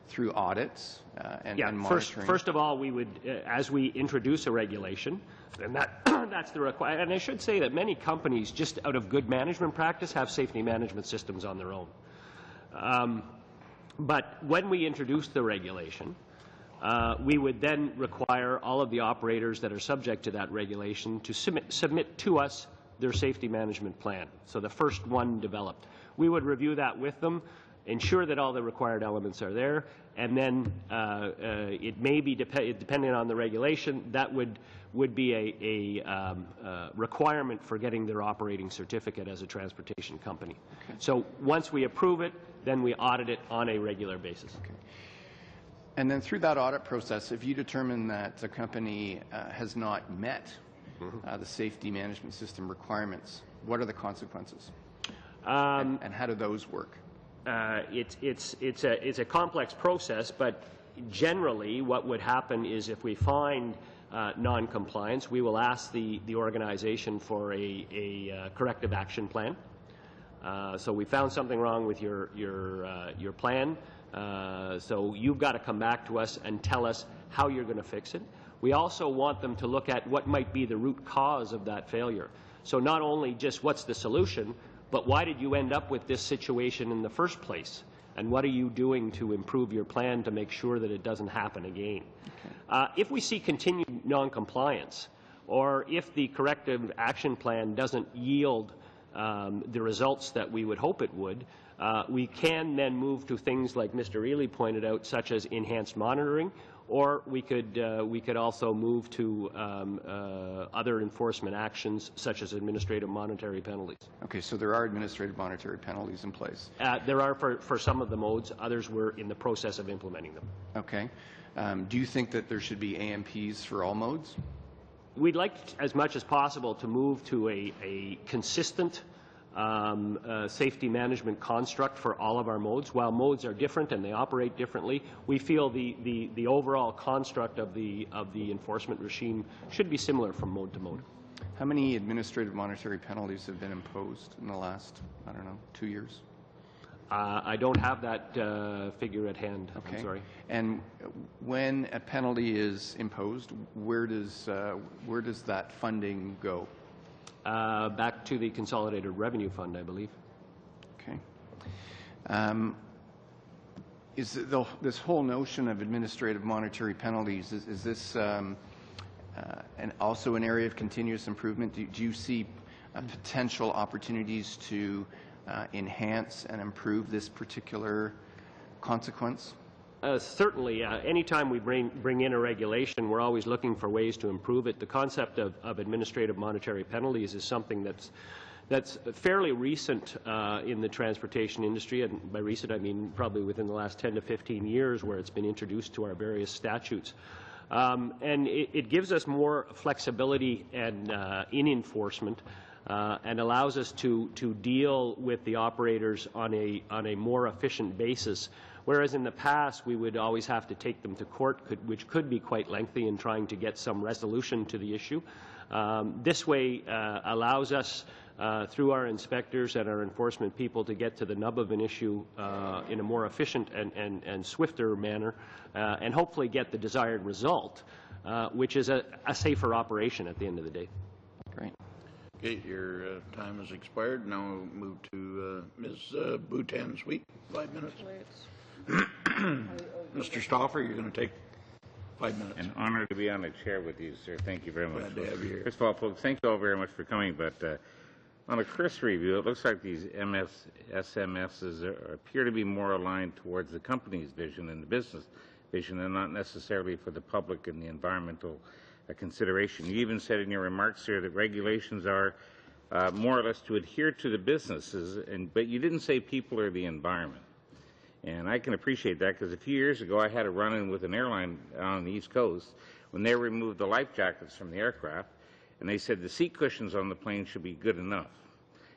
through audits and monitoring? First of all, we would, as we introduce a regulation, and that's the requirement. And I should say that many companies, just out of good management practice, have safety management systems on their own. But when we introduce the regulation, we would then require all of the operators that are subject to that regulation to submit to us their safety management plan. So the first one developed. We would review that with them, ensure that all the required elements are there, and then it may be, depending on the regulation, that would be a requirement for getting their operating certificate as a transportation company. Okay. So once we approve it, then we audit it on a regular basis. Okay. And then through that audit process, if you determine that the company has not met the safety management system requirements, what are the consequences? And how do those work? It's a complex process, but generally, what would happen is if we find non-compliance, we will ask the organization for a corrective action plan. So we found something wrong with your plan. So you've got to come back to us and tell us how you're going to fix it. We also want them to look at what might be the root cause of that failure. So not only just what's the solution, but why did you end up with this situation in the first place? And what are you doing to improve your plan to make sure that it doesn't happen again? Okay. If we see continued non-compliance, or if the corrective action plan doesn't yield the results that we would hope it would, we can then move to things like Mr. Ely pointed out, such as enhanced monitoring, or we could also move to other enforcement actions, such as administrative monetary penalties. Okay, so there are administrative monetary penalties in place. There are for some of the modes. Others we're in the process of implementing them. Okay. Do you think that there should be AMPs for all modes? We'd like, as much as possible, to move to a consistent safety management construct for all of our modes. While modes are different and they operate differently, we feel the overall construct of the enforcement regime should be similar from mode to mode. How many administrative monetary penalties have been imposed in the last, I don't know, 2 years? I don't have that figure at hand. Okay. I'm sorry. And when a penalty is imposed, where does that funding go? Back to the Consolidated Revenue Fund, I believe. Okay. Is this whole notion of administrative monetary penalties, is this also an area of continuous improvement? Do you see potential opportunities to enhance and improve this particular consequence? Certainly. Anytime we bring in a regulation, we're always looking for ways to improve it. The concept of administrative monetary penalties is something that's fairly recent in the transportation industry, and by recent I mean probably within the last 10 to 15 years, where it's been introduced to our various statutes. And it gives us more flexibility and in enforcement, and allows us to deal with the operators on a more efficient basis. Whereas in the past, we would always have to take them to court, which could be quite lengthy in trying to get some resolution to the issue. This way allows us, through our inspectors and our enforcement people, to get to the nub of an issue in a more efficient and swifter manner, and hopefully get the desired result, which is a safer operation at the end of the day. Great. Okay, your time has expired. Now we'll move to Ms. Boutin-Sweet, 5 minutes. Mr. Stauffer, you're going to take 5 minutes. An honor to be on the chair with you, sir. Thank you very much. Glad to have you here. First of all, folks, thank you all very much for coming. But on a cursory view, it looks like these SMSs appear to be more aligned towards the company's vision and the business vision, and not necessarily for the public and the environmental consideration. You even said in your remarks here that regulations are more or less to adhere to the businesses, but you didn't say people or the environment. And I can appreciate that, because a few years ago I had a run-in with an airline on the East Coast when they removed the life jackets from the aircraft, and they said the seat cushions on the plane should be good enough.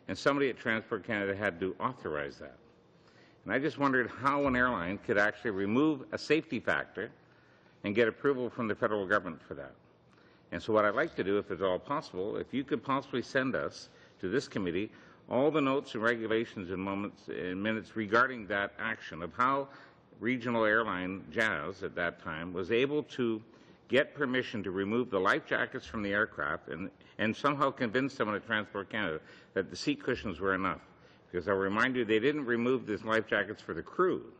And somebody at Transport Canada had to authorize that. And I just wondered how an airline could actually remove a safety factor and get approval from the federal government for that. And so what I'd like to do, if it's all possible, if you could possibly send us to this committee all the notes and regulations and minutes regarding that action of how regional airline Jazz at that time was able to get permission to remove the life jackets from the aircraft and somehow convince someone at Transport Canada that the seat cushions were enough. Because I'll remind you, they didn't remove these life jackets for the crew,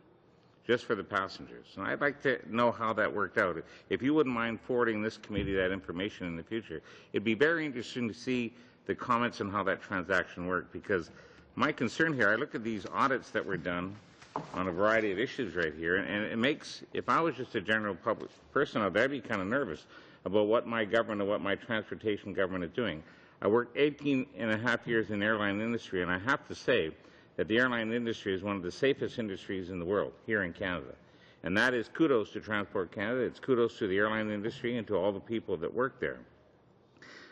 just for the passengers. And I'd like to know how that worked out. If you wouldn't mind forwarding this committee that information in the future, it'd be very interesting to see the comments on how that transaction worked, because my concern here, I look at these audits that were done on a variety of issues right here, and it makes, if I was just a general public person, I'd be kind of nervous about what my government and what my transportation government is doing. I worked 18.5 years in the airline industry, and I have to say that the airline industry is one of the safest industries in the world here in Canada. And that is kudos to Transport Canada, it's kudos to the airline industry and to all the people that work there.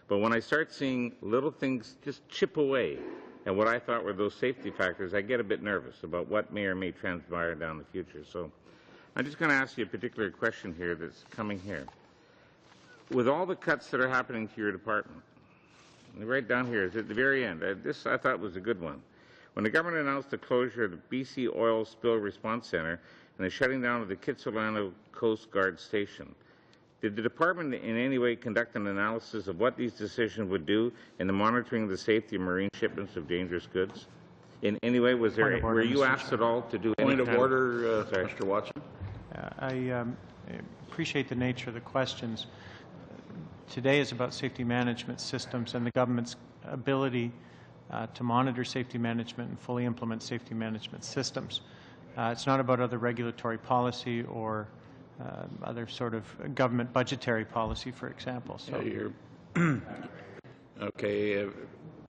But when I start seeing little things just chip away at what I thought were those safety factors, I get a bit nervous about what may or may transpire down the future. So I'm just going to ask you a particular question here that's coming here. With all the cuts that are happening to your department, right down here is at the very end. This I thought was a good one. When the government announced the closure of the BC Oil Spill Response Centre and the shutting down of the Kitsilano Coast Guard Station, did the department in any way conduct an analysis of what these decisions would do in the monitoring of the safety of marine shipments of dangerous goods? In any way, was there? Were you asked at all to do any point of order, Mr. Watson? I appreciate the nature of the questions. Today is about safety management systems and the government's ability to monitor safety management and fully implement safety management systems. It's not about other regulatory policy or other sort of government budgetary policy, for example. So, okay,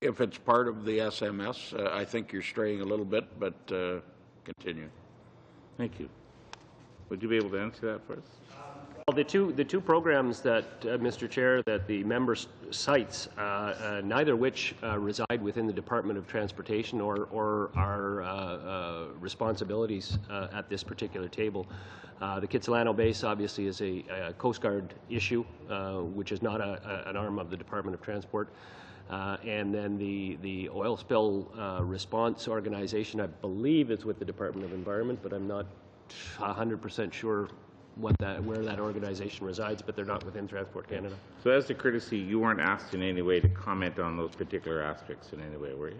if it's part of the SMS, I think you're straying a little bit, but continue. Thank you. Would you be able to answer that for us? Well, the two programs that, Mr. Chair, that the member cites, neither which reside within the Department of Transportation or our responsibilities at this particular table. The Kitsilano base obviously is a Coast Guard issue, which is not an arm of the Department of Transport. And then the oil spill response organization, I believe it's with the Department of Environment, but I'm not 100% sure where that organization resides, but they're not within Transport Canada. So as a courtesy, you weren't asked in any way to comment on those particular aspects in any way, were you?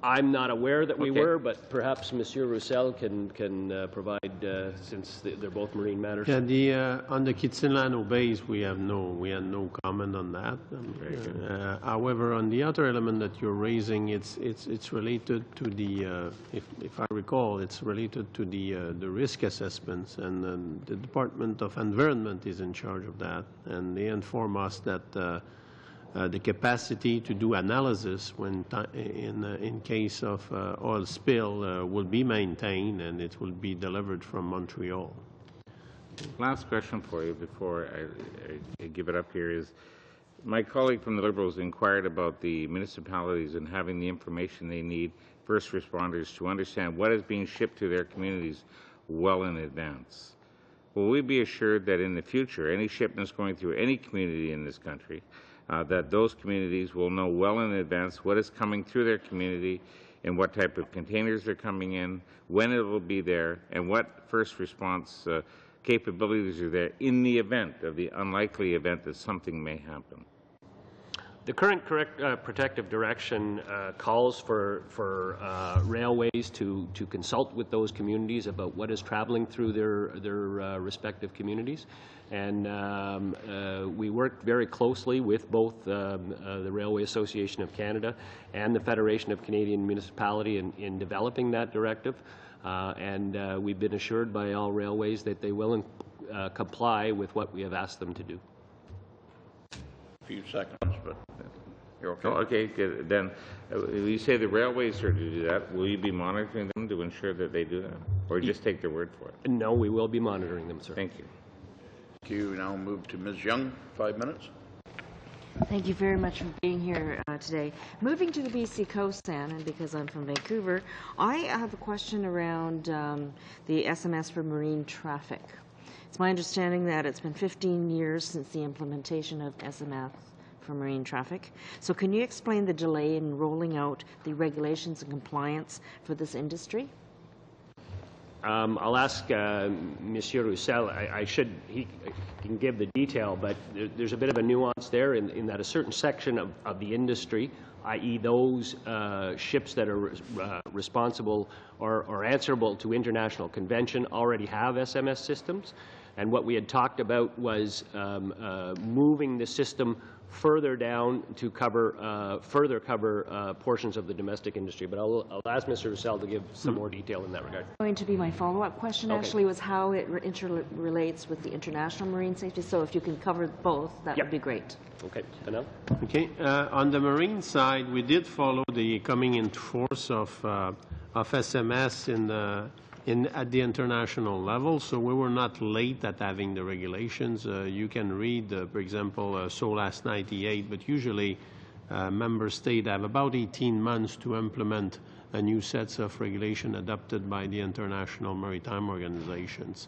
I'm not aware that we were, but perhaps Monsieur Roussel can provide, since they're both marine matters. Yeah, on the Kitsilano base, we had no comment on that. However, on the other element that you're raising, it's related to the, if I recall, it's related to the risk assessments, and the Department of Environment is in charge of that, and they inform us that the capacity to do analysis when in case of oil spill will be maintained, and it will be delivered from Montreal. Last question for you before I give it up here is, my colleague from the Liberals inquired about the municipalities and having the information they need, first responders, to understand what is being shipped to their communities well in advance. Will we be assured that in the future, any shipments going through any community in this country, that those communities will know well in advance what is coming through their community and what type of containers are coming in, when it will be there, and what first response capabilities are there in the event of the unlikely event that something may happen? The current protective direction calls for railways to consult with those communities about what is traveling through their respective communities. And we worked very closely with both the Railway Association of Canada and the Federation of Canadian Municipality in developing that directive. And we've been assured by all railways that they will comply with what we have asked them to do. A few seconds, but you're okay. Oh, okay, good. Then you say the railways are to do that. Will you be monitoring them to ensure that they do that, or just take their word for it? No, we will be monitoring them, sir. Thank you. Thank you. Now move to Ms. Young, 5 minutes. Thank you very much for being here today. Moving to the BC coast, and because I'm from Vancouver, I have a question around the SMS for marine traffic. It's my understanding that it's been 15 years since the implementation of SMS for marine traffic. So can you explain the delay in rolling out the regulations and compliance for this industry? I'll ask Monsieur Roussel. He can give the detail, but there's a bit of a nuance there in that a certain section of the industry, i.e. those ships that are responsible or answerable to international convention, already have SMS systems. And what we had talked about was moving the system further down to further cover portions of the domestic industry. But I'll ask Mr. Roussel to give some more detail in that regard. Going to be my follow-up question, actually, was how it interrelates with the international marine safety. So if you can cover both, that would be great. Okay. Anil? Okay. On the marine side, we did follow the coming into force of SMS at the international level, so we were not late at having the regulations. You can read, for example, SOLAS 98, but usually member states have about 18 months to implement a new sets of regulation adopted by the international maritime organizations.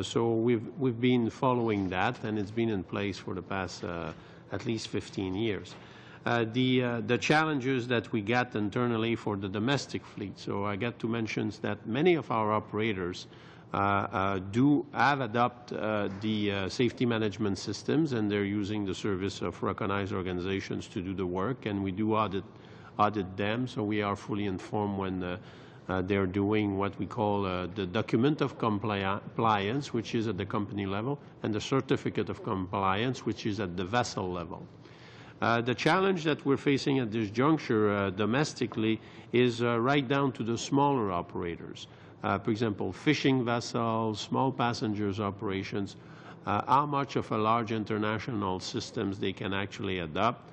So we've been following that, and it's been in place for the past at least 15 years. The challenges that we get internally for the domestic fleet. So I got to mention that many of our operators do have adopted the safety management systems, and they're using the service of recognized organizations to do the work, and we do audit them, so we are fully informed when they're doing what we call the document of compliance, which is at the company level, and the certificate of compliance, which is at the vessel level. The challenge that we're facing at this juncture domestically is right down to the smaller operators. For example, fishing vessels, small passengers operations, how much of a large international systems they can actually adopt.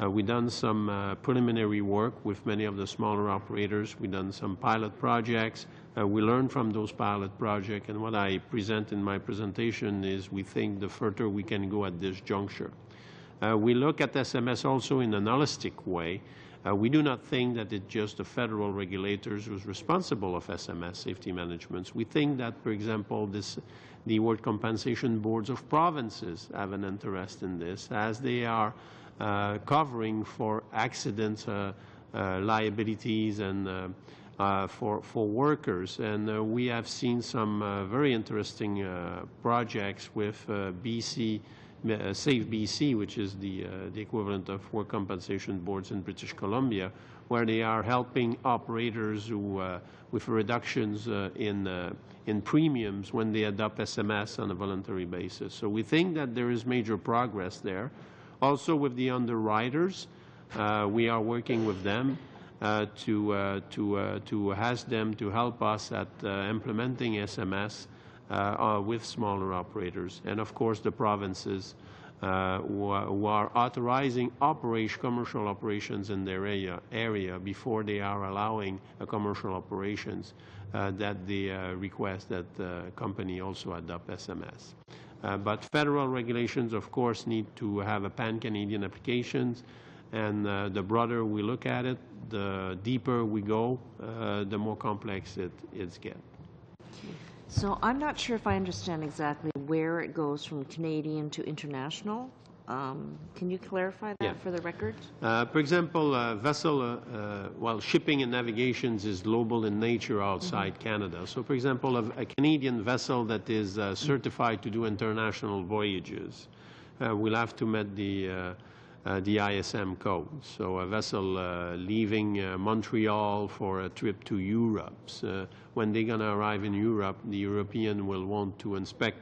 We've done some preliminary work with many of the smaller operators. We've done some pilot projects. We learned from those pilot projects, and what I present in my presentation is we think the further we can go at this juncture. We look at SMS also in an holistic way. We do not think that it's just the federal regulators who's responsible of SMS safety management. We think that, for example, the work compensation boards of provinces have an interest in this, as they are covering for accidents, liabilities, and for workers. And we have seen some very interesting projects with BC. Safe BC, which is the equivalent of work compensation boards in British Columbia, where they are helping operators who, with reductions in premiums when they adopt SMS on a voluntary basis. So we think that there is major progress there. Also with the underwriters, we are working with them to ask them to help us at implementing SMS with smaller operators, and of course the provinces who are authorizing commercial operations in their area before they are allowing commercial operations, that they request that the company also adopt SMS. But federal regulations, of course, need to have a pan-Canadian applications, and the broader we look at it, the deeper we go, the more complex it gets. So I'm not sure if I understand exactly where it goes from Canadian to international. Can you clarify that for the record? For example, shipping and navigations is global in nature outside Canada. So, for example, a Canadian vessel that is certified to do international voyages will have to meet the ISM code. So a vessel leaving Montreal for a trip to Europe, when they're going to arrive in Europe, the European will want to inspect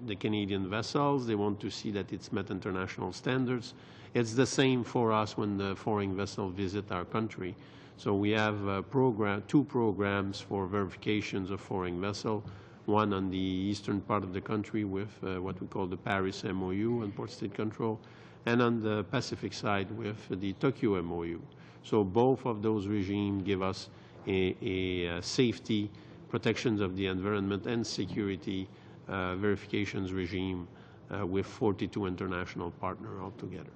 the Canadian vessels. They want to see that it's met international standards. It's the same for us when the foreign vessel visit our country. So we have two programs for verifications of foreign vessel, one on the eastern part of the country with what we call the Paris MOU and Port State Control, and on the Pacific side with the Tokyo MOU. So both of those regimes give us a safety, protections of the environment, and security verifications regime with 42 international partners altogether.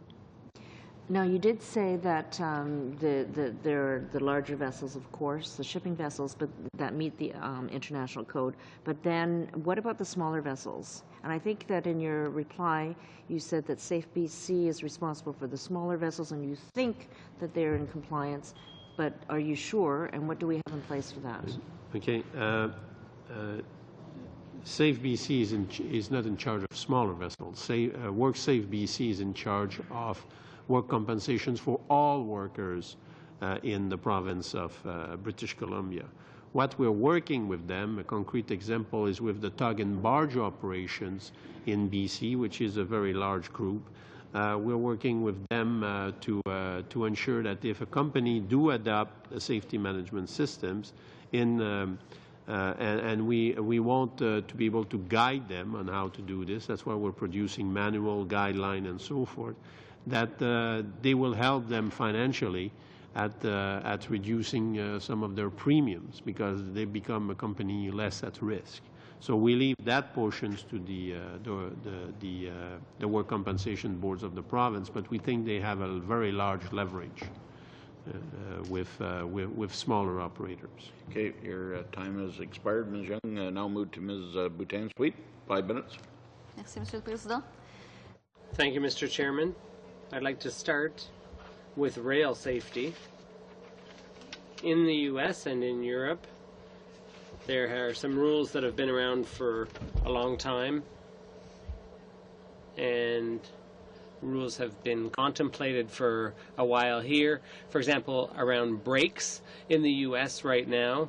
Now, you did say that there are the larger vessels, of course, the shipping vessels, but that meet the international code. But then what about the smaller vessels? And I think that in your reply, you said that Safe BC is responsible for the smaller vessels, and you think that they're in compliance. But are you sure, and what do we have in place for that? Okay. Safe BC is not in charge of smaller vessels. WorkSafe BC is in charge of work compensations for all workers in the province of British Columbia. What we're working with them, a concrete example, is with the tug and barge operations in BC, which is a very large group. We're working with them to ensure that if a company do adopt the safety management systems and we want to be able to guide them on how to do this. That's why we're producing manual guideline and so forth, that they will help them financially at reducing some of their premiums, because they become a company less at risk. So we leave that portions to the work compensation boards of the province, but we think they have a very large leverage with smaller operators. Okay, your time has expired, Ms. Young. Now move to Ms. Boutin-Sweet. 5 minutes. Merci, Monsieur le Président. Thank you, Mr. Chairman. I'd like to start with rail safety. In the U.S. and in Europe, there are some rules that have been around for a long time, and rules have been contemplated for a while here. For example, around brakes in the U.S. right now.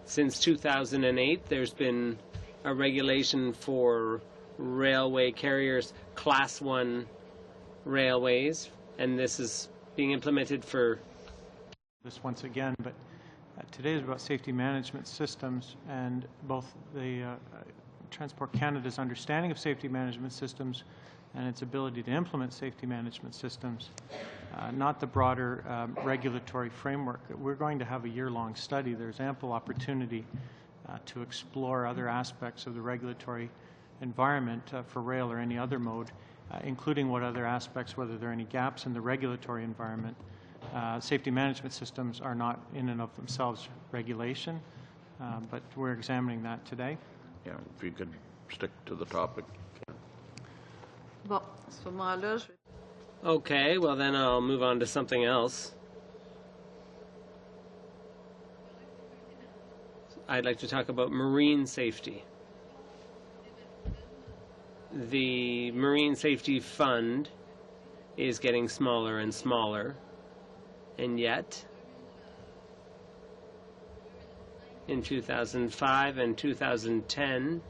Since 2008, there's been a regulation for railway carriers, Class 1 railways, and this is being implemented for this once again, but today is about safety management systems, and both the Transport Canada's understanding of safety management systems and its ability to implement safety management systems, not the broader regulatory framework. We're going to have a year-long study. There's ample opportunity to explore other aspects of the regulatory environment for rail or any other mode, including what other aspects, whether there are any gaps in the regulatory environment. Safety management systems are not in and of themselves regulation, but we're examining that today. Yeah, if you could stick to the topic. Bon, à ce moment-là, je vais... Okay, well then I'll move on to something else. I'd like to talk about marine safety. The Marine Safety Fund is getting smaller and smaller, and yet in 2005 and 2010,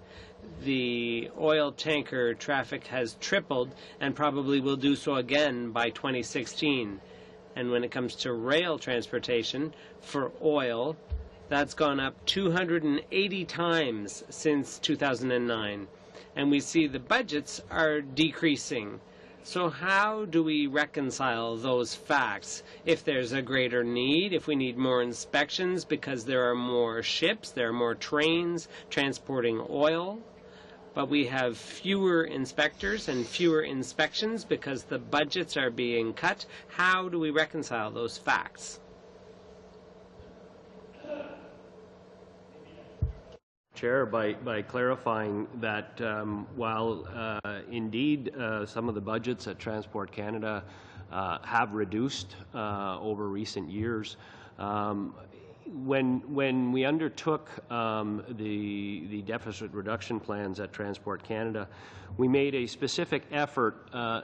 the oil tanker traffic has tripled and probably will do so again by 2016. And when it comes to rail transportation for oil, that's gone up 280 times since 2009. And we see the budgets are decreasing. So how do we reconcile those facts? If there's a greater need, if we need more inspections because there are more ships, there are more trains transporting oil, but we have fewer inspectors and fewer inspections because the budgets are being cut, how do we reconcile those facts? Chair, by clarifying that while indeed some of the budgets at Transport Canada have reduced over recent years, when we undertook the deficit reduction plans at Transport Canada, we made a specific effort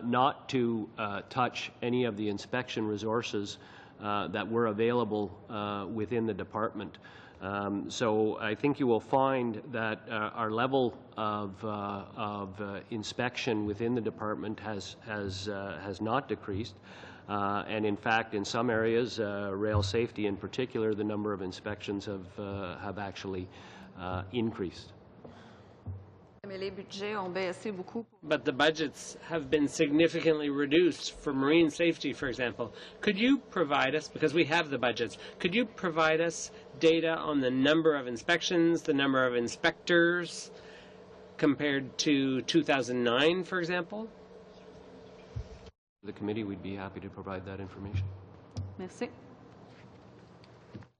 not to touch any of the inspection resources that were available within the department. So I think you will find that our level of inspection within the department has not decreased, and in fact, in some areas, rail safety in particular, the number of inspections have actually increased. But the budgets have been significantly reduced for marine safety, for example. Could you provide us, because we have the budgets, could you provide us data on the number of inspections, the number of inspectors compared to 2009, for example? The committee, we'd be happy to provide that information. Merci.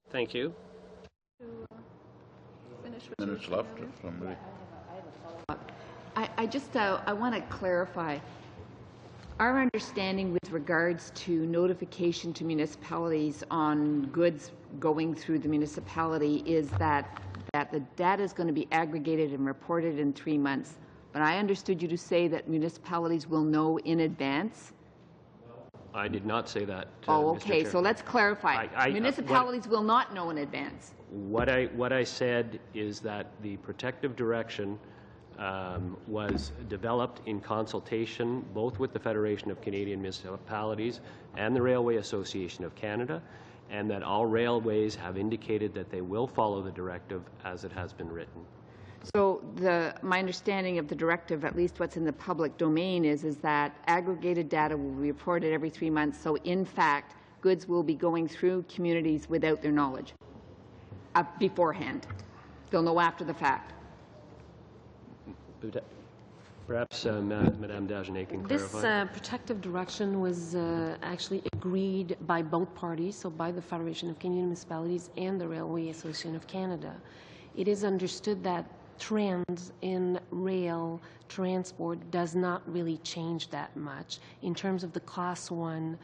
Thank you. Minutes left if somebody... I want to clarify. Our understanding with regards to notification to municipalities on goods going through the municipality is that the data is going to be aggregated and reported in 3 months. But I understood you to say that municipalities will know in advance. I did not say that. Oh, okay. So let's clarify. Municipalities will not know in advance. What I said is that the protective direction was developed in consultation both with the Federation of Canadian Municipalities and the Railway Association of Canada, and that all railways have indicated that they will follow the directive as it has been written. So my understanding of the directive, at least what's in the public domain, is that aggregated data will be reported every 3 months. So in fact, goods will be going through communities without their knowledge beforehand. They'll know after the fact. Perhaps Madame Dagenet can This clarify. protective direction was actually agreed by both parties, so by the Federation of Canadian Municipalities and the Railway Association of Canada. It is understood that trends in rail transport does not really change that much in terms of the Class 1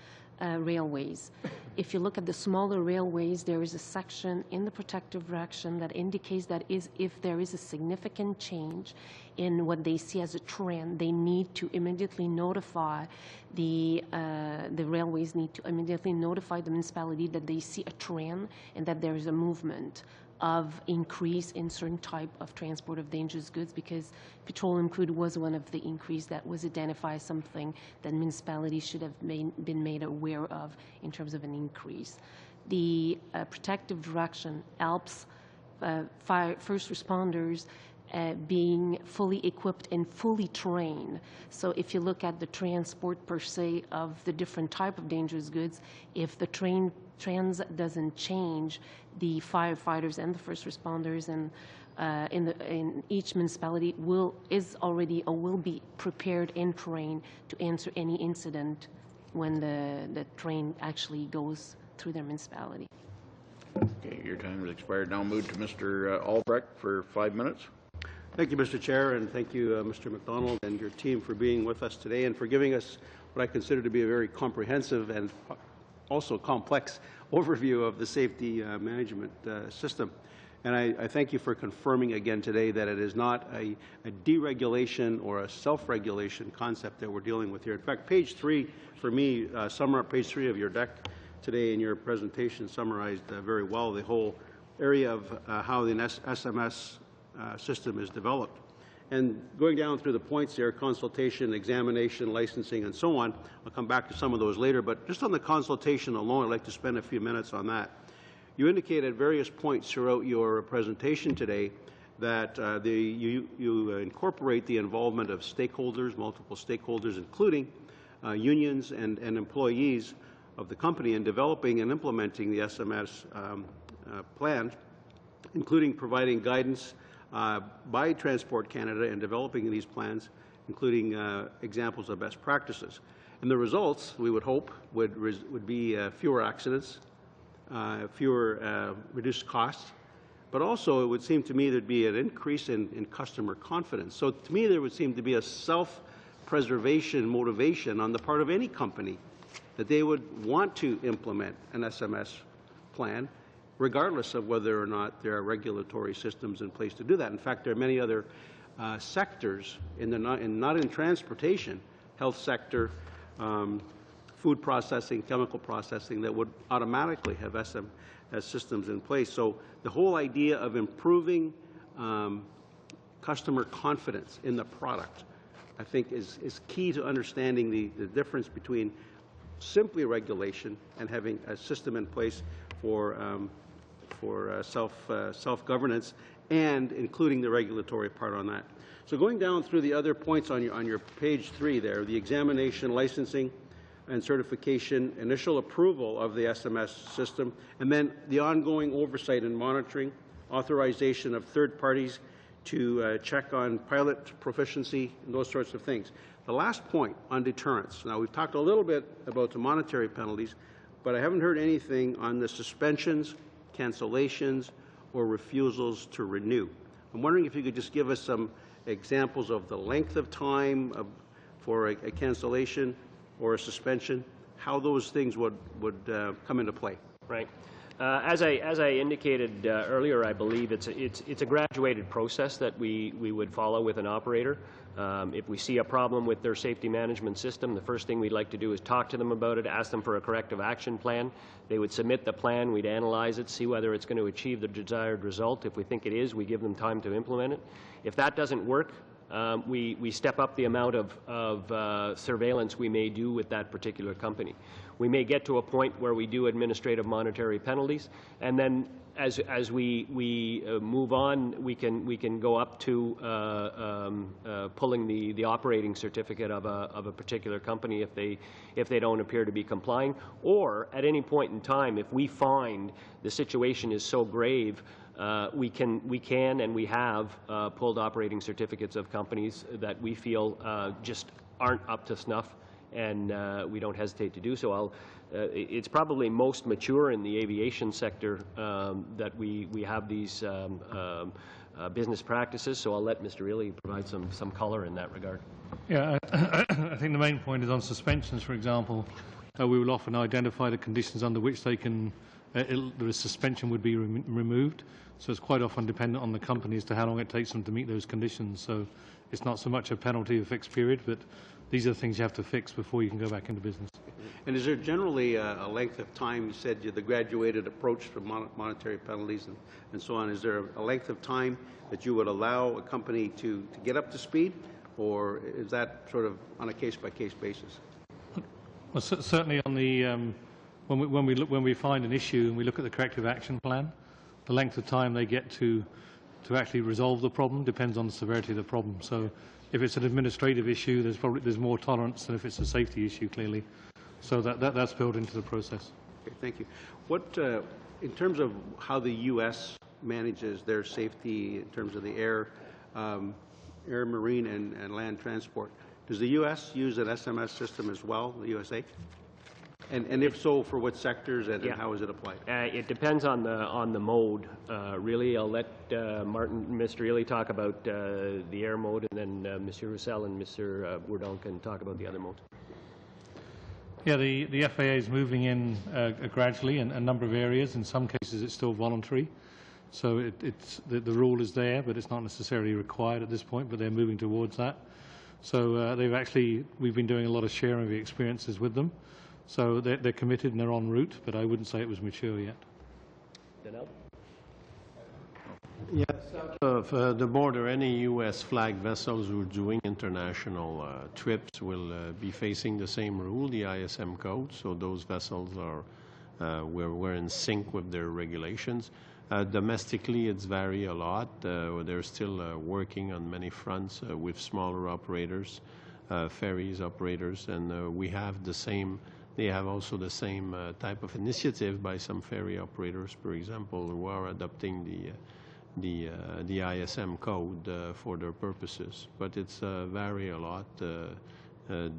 railways. If you look at the smaller railways, there is a section in the protective direction that indicates that if there is a significant change in what they see as a trend, they need to immediately notify the railways need to immediately notify the municipality that they see a trend and that there is a movement of increase in certain type of transport of dangerous goods, because petroleum crude was one of the increase that was identified as something that municipalities should have been made aware of in terms of an increase. The protective direction helps first responders being fully equipped and fully trained. So if you look at the transport per se of the different type of dangerous goods, if the trends doesn't change, the firefighters and the first responders and in each municipality is already or will be prepared and trained to answer any incident when the train actually goes through their municipality. Okay, your time has expired. Now move to Mr. Albrecht for 5 minutes. Thank you, Mr. Chair, and thank you, Mr. MacDonald and your team for being with us today and for giving us what I consider to be a very comprehensive and also complex overview of the safety management system. And I thank you for confirming again today that it is not a deregulation or a self-regulation concept that we're dealing with here. In fact, page 3, for me, page 3 of your deck today in your presentation summarized very well the whole area of how the SMS system is developed. And going down through the points there, consultation, examination, licensing, and so on, I'll come back to some of those later, but just on the consultation alone, I'd like to spend a few minutes on that. You indicated at various points throughout your presentation today that you incorporate the involvement of stakeholders, multiple stakeholders, including unions and employees of the company in developing and implementing the SMS plan, including providing guidance by Transport Canada in developing these plans, including examples of best practices. And the results, we would hope, would be fewer accidents, fewer reduced costs, but also it would seem to me there'd be an increase in customer confidence. So to me there would seem to be a self-preservation motivation on the part of any company that they would want to implement an SMS plan, regardless of whether or not there are regulatory systems in place to do that. In fact, there are many other sectors, not in transportation, health sector, food processing, chemical processing, that would automatically have SMS systems in place. So the whole idea of improving customer confidence in the product, I think, is key to understanding the difference between simply regulation and having a system in place for self-governance and including the regulatory part on that. So going down through the other points on your page 3 there, the examination, licensing, and certification, initial approval of the SMS system, and then the ongoing oversight and monitoring, authorization of third parties to check on pilot proficiency, and those sorts of things. The last point on deterrence. Now, we've talked a little bit about the monetary penalties, but I haven't heard anything on the suspensions, cancellations, or refusals to renew. I'm wondering if you could just give us some examples of the length of time for a cancellation or a suspension, how those things would come into play. Right. As I indicated earlier, I believe it's a graduated process that we would follow with an operator. If we see a problem with their safety management system, the first thing we'd like to do is talk to them about it, ask them for a corrective action plan. They would submit the plan, we'd analyze it, see whether it's going to achieve the desired result. If we think it is, we give them time to implement it. If that doesn't work, we step up the amount of surveillance we may do with that particular company. We may get to a point where we do administrative monetary penalties, and then as we move on, we can go up to pulling the operating certificate of a particular company if they don't appear to be complying, or at any point in time, if we find the situation is so grave we can and we have pulled operating certificates of companies that we feel just aren't up to snuff, and we don't hesitate to do so. It's probably most mature in the aviation sector that we have these business practices, so I'll let Mr. Ely provide some color in that regard. Yeah, I think the main point is on suspensions, for example. We will often identify the conditions under which they can, the suspension would be removed. So it's quite often dependent on the company as to how long it takes them to meet those conditions. So it's not so much a penalty of a fixed period, but these are the things you have to fix before you can go back into business. And is there generally a length of time? You said the graduated approach for monetary penalties and so on. Is there a length of time that you would allow a company to get up to speed, or is that sort of on a case-by-case basis? Well, certainly on the when we find an issue and we look at the corrective action plan, the length of time they get to actually resolve the problem depends on the severity of the problem. So if it's an administrative issue, there's more tolerance than if it's a safety issue, clearly. So that's built into the process. Okay, thank you. What, in terms of how the U.S. manages their safety in terms of the air, marine, and land transport, does the U.S. use an SMS system as well, the USA? And if so, for what sectors and how is it applied? It depends on the mode. Really, I'll let Mr. Ely talk about the air mode, and then Monsieur Roussel and Mr. Bourdon can talk about the other mode. Yeah, the FAA is moving in gradually in a number of areas. In some cases, it's still voluntary. So the rule is there, but it's not necessarily required at this point, but they're moving towards that. So we've been doing a lot of sharing of the experiences with them. So they're committed and they're en route, but I wouldn't say it was mature yet. Danelle? Yes, south of the border, any U.S. flag vessels who are doing international trips will be facing the same rule, the ISM code. So those vessels are we're in sync with their regulations. Domestically, it's vary a lot. They're still working on many fronts with smaller operators, ferries operators, and we have the same. They have also the same type of initiative by some ferry operators, for example, who are adopting the ISM code for their purposes. But it's vary a lot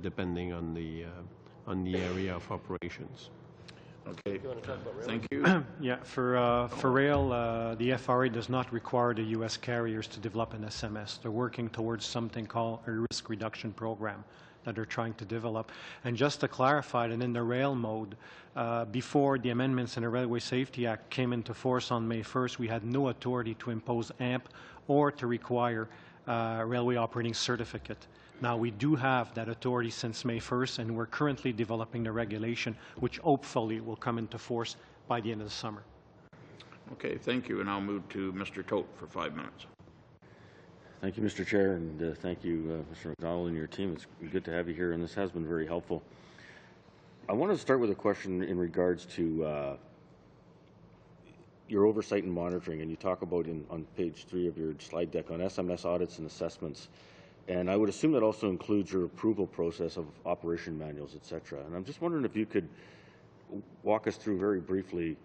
depending on the area of operations. Okay. Thank you. Yeah, for rail, the FRA does not require the U.S. carriers to develop an SMS. They're working towards something called a risk reduction program that they're trying to develop. And just to clarify that in the rail mode, before the amendments in the Railway Safety Act came into force on May 1st, we had no authority to impose AMP or to require railway operating certificate. Now, we do have that authority since May 1st, and we're currently developing the regulation, which hopefully will come into force by the end of the summer. Okay, thank you. And I'll move to Mr. Tote for 5 minutes. Thank you, Mr. Chair, and thank you, Mr. McDonald and your team. It's good to have you here, and this has been very helpful. I want to start with a question in regards to your oversight and monitoring, and you talk about on page 3 of your slide deck on SMS audits and assessments. And I would assume that also includes your approval process of operation manuals, et cetera. And I'm just wondering if you could walk us through very briefly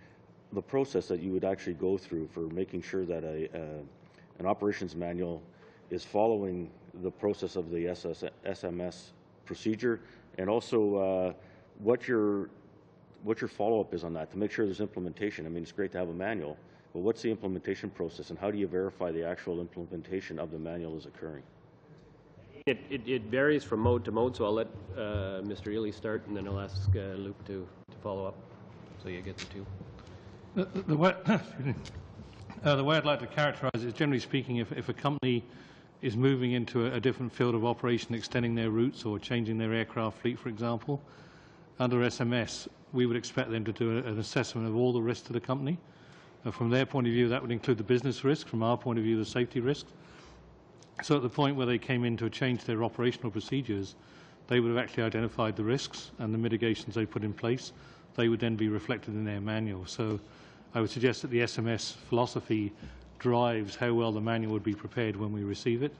the process that you would actually go through for making sure that an operations manual is following the process of the SMS procedure, and also what your follow-up is on that to make sure there's implementation. I mean, it's great to have a manual, but what's the implementation process, and how do you verify the actual implementation of the manual is occurring? It varies from mode to mode, so I'll let Mr. Ely start, and then I'll ask Luke to follow up, so you get the two. The way I'd like to characterize it is, generally speaking, if a company is moving into a different field of operation, extending their routes or changing their aircraft fleet, for example, under SMS, we would expect them to do an assessment of all the risks to the company. From their point of view, that would include the business risk. From our point of view, the safety risks. So at the point where they came in to change their operational procedures, they would have actually identified the risks and the mitigations they put in place. They would then be reflected in their manual. So I would suggest that the SMS philosophy drives how well the manual would be prepared when we receive it,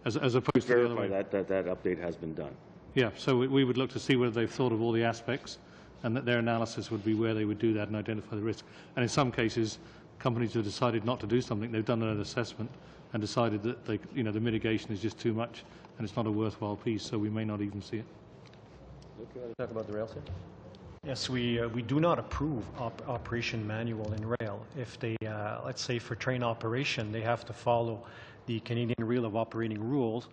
as opposed to the other way. Verify that update has been done. Yeah, so we would look to see whether they've thought of all the aspects, and that their analysis would be where they would do that and identify the risk. And in some cases, companies have decided not to do something. They've done an assessment and decided that the mitigation is just too much and it's not a worthwhile piece, so we may not even see it. Luke, you want to talk about the rail side? Yes, we do not approve operation manual in rail. If they, let's say for train operation, they have to follow the Canadian Rule of Operating Rules,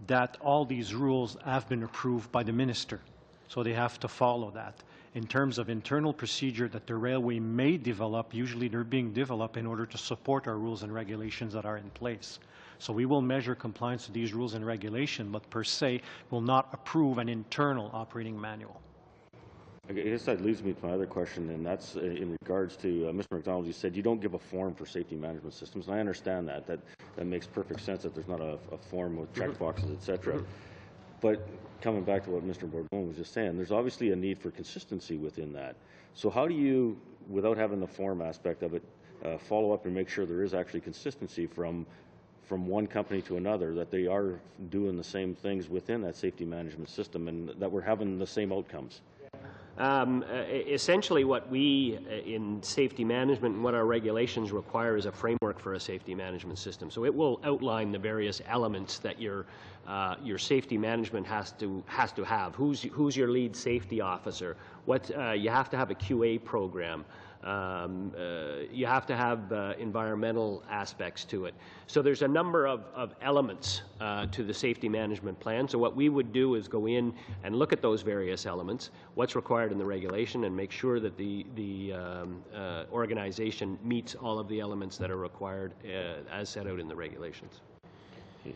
that all these rules have been approved by the minister. So they have to follow that. In terms of internal procedure that the railway may develop, usually they're being developed in order to support our rules and regulations that are in place. So we will measure compliance to these rules and regulations, but per se will not approve an internal operating manual. I guess that leads me to my other question, and that's in regards to Mr. McDonald. You said you don't give a form for safety management systems, and I understand that. That makes perfect sense that there's not a form with check boxes, etc. But coming back to what Mr. Bourdon was just saying, there's obviously a need for consistency within that. So how do you, without having the form aspect of it, follow up and make sure there is actually consistency from one company to another, that they are doing the same things within that safety management system and that we're having the same outcomes? Essentially what we in safety management and what our regulations require is a framework for a safety management system. So it will outline the various elements that your safety management has to have. Who's your lead safety officer? What you have to have a QA program. You have to have environmental aspects to it. So there's a number of elements to the safety management plan. So what we would do is go in and look at those various elements, what's required in the regulation, and make sure that the organization meets all of the elements that are required as set out in the regulations. Okay.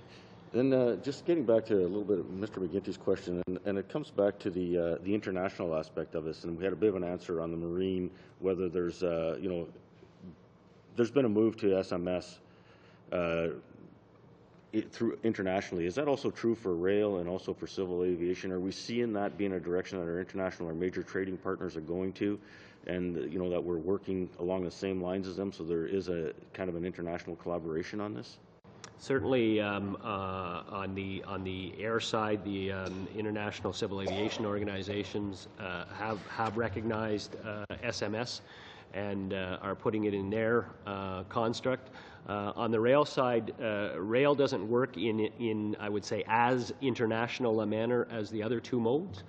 Then just getting back to a little bit of Mr. McGinty's question, and it comes back to the international aspect of this, and we had a bit of an answer on the marine, whether there's, there's been a move to SMS through internationally. Is that also true for rail and also for civil aviation? Are we seeing that being a direction that our international or major trading partners are going to, and that we're working along the same lines as them, so there is a kind of an international collaboration on this? Certainly, on the air side, the international civil aviation organizations have recognized SMS and are putting it in their construct. On the rail side, rail doesn't work in I would say as international a manner as the other two modes.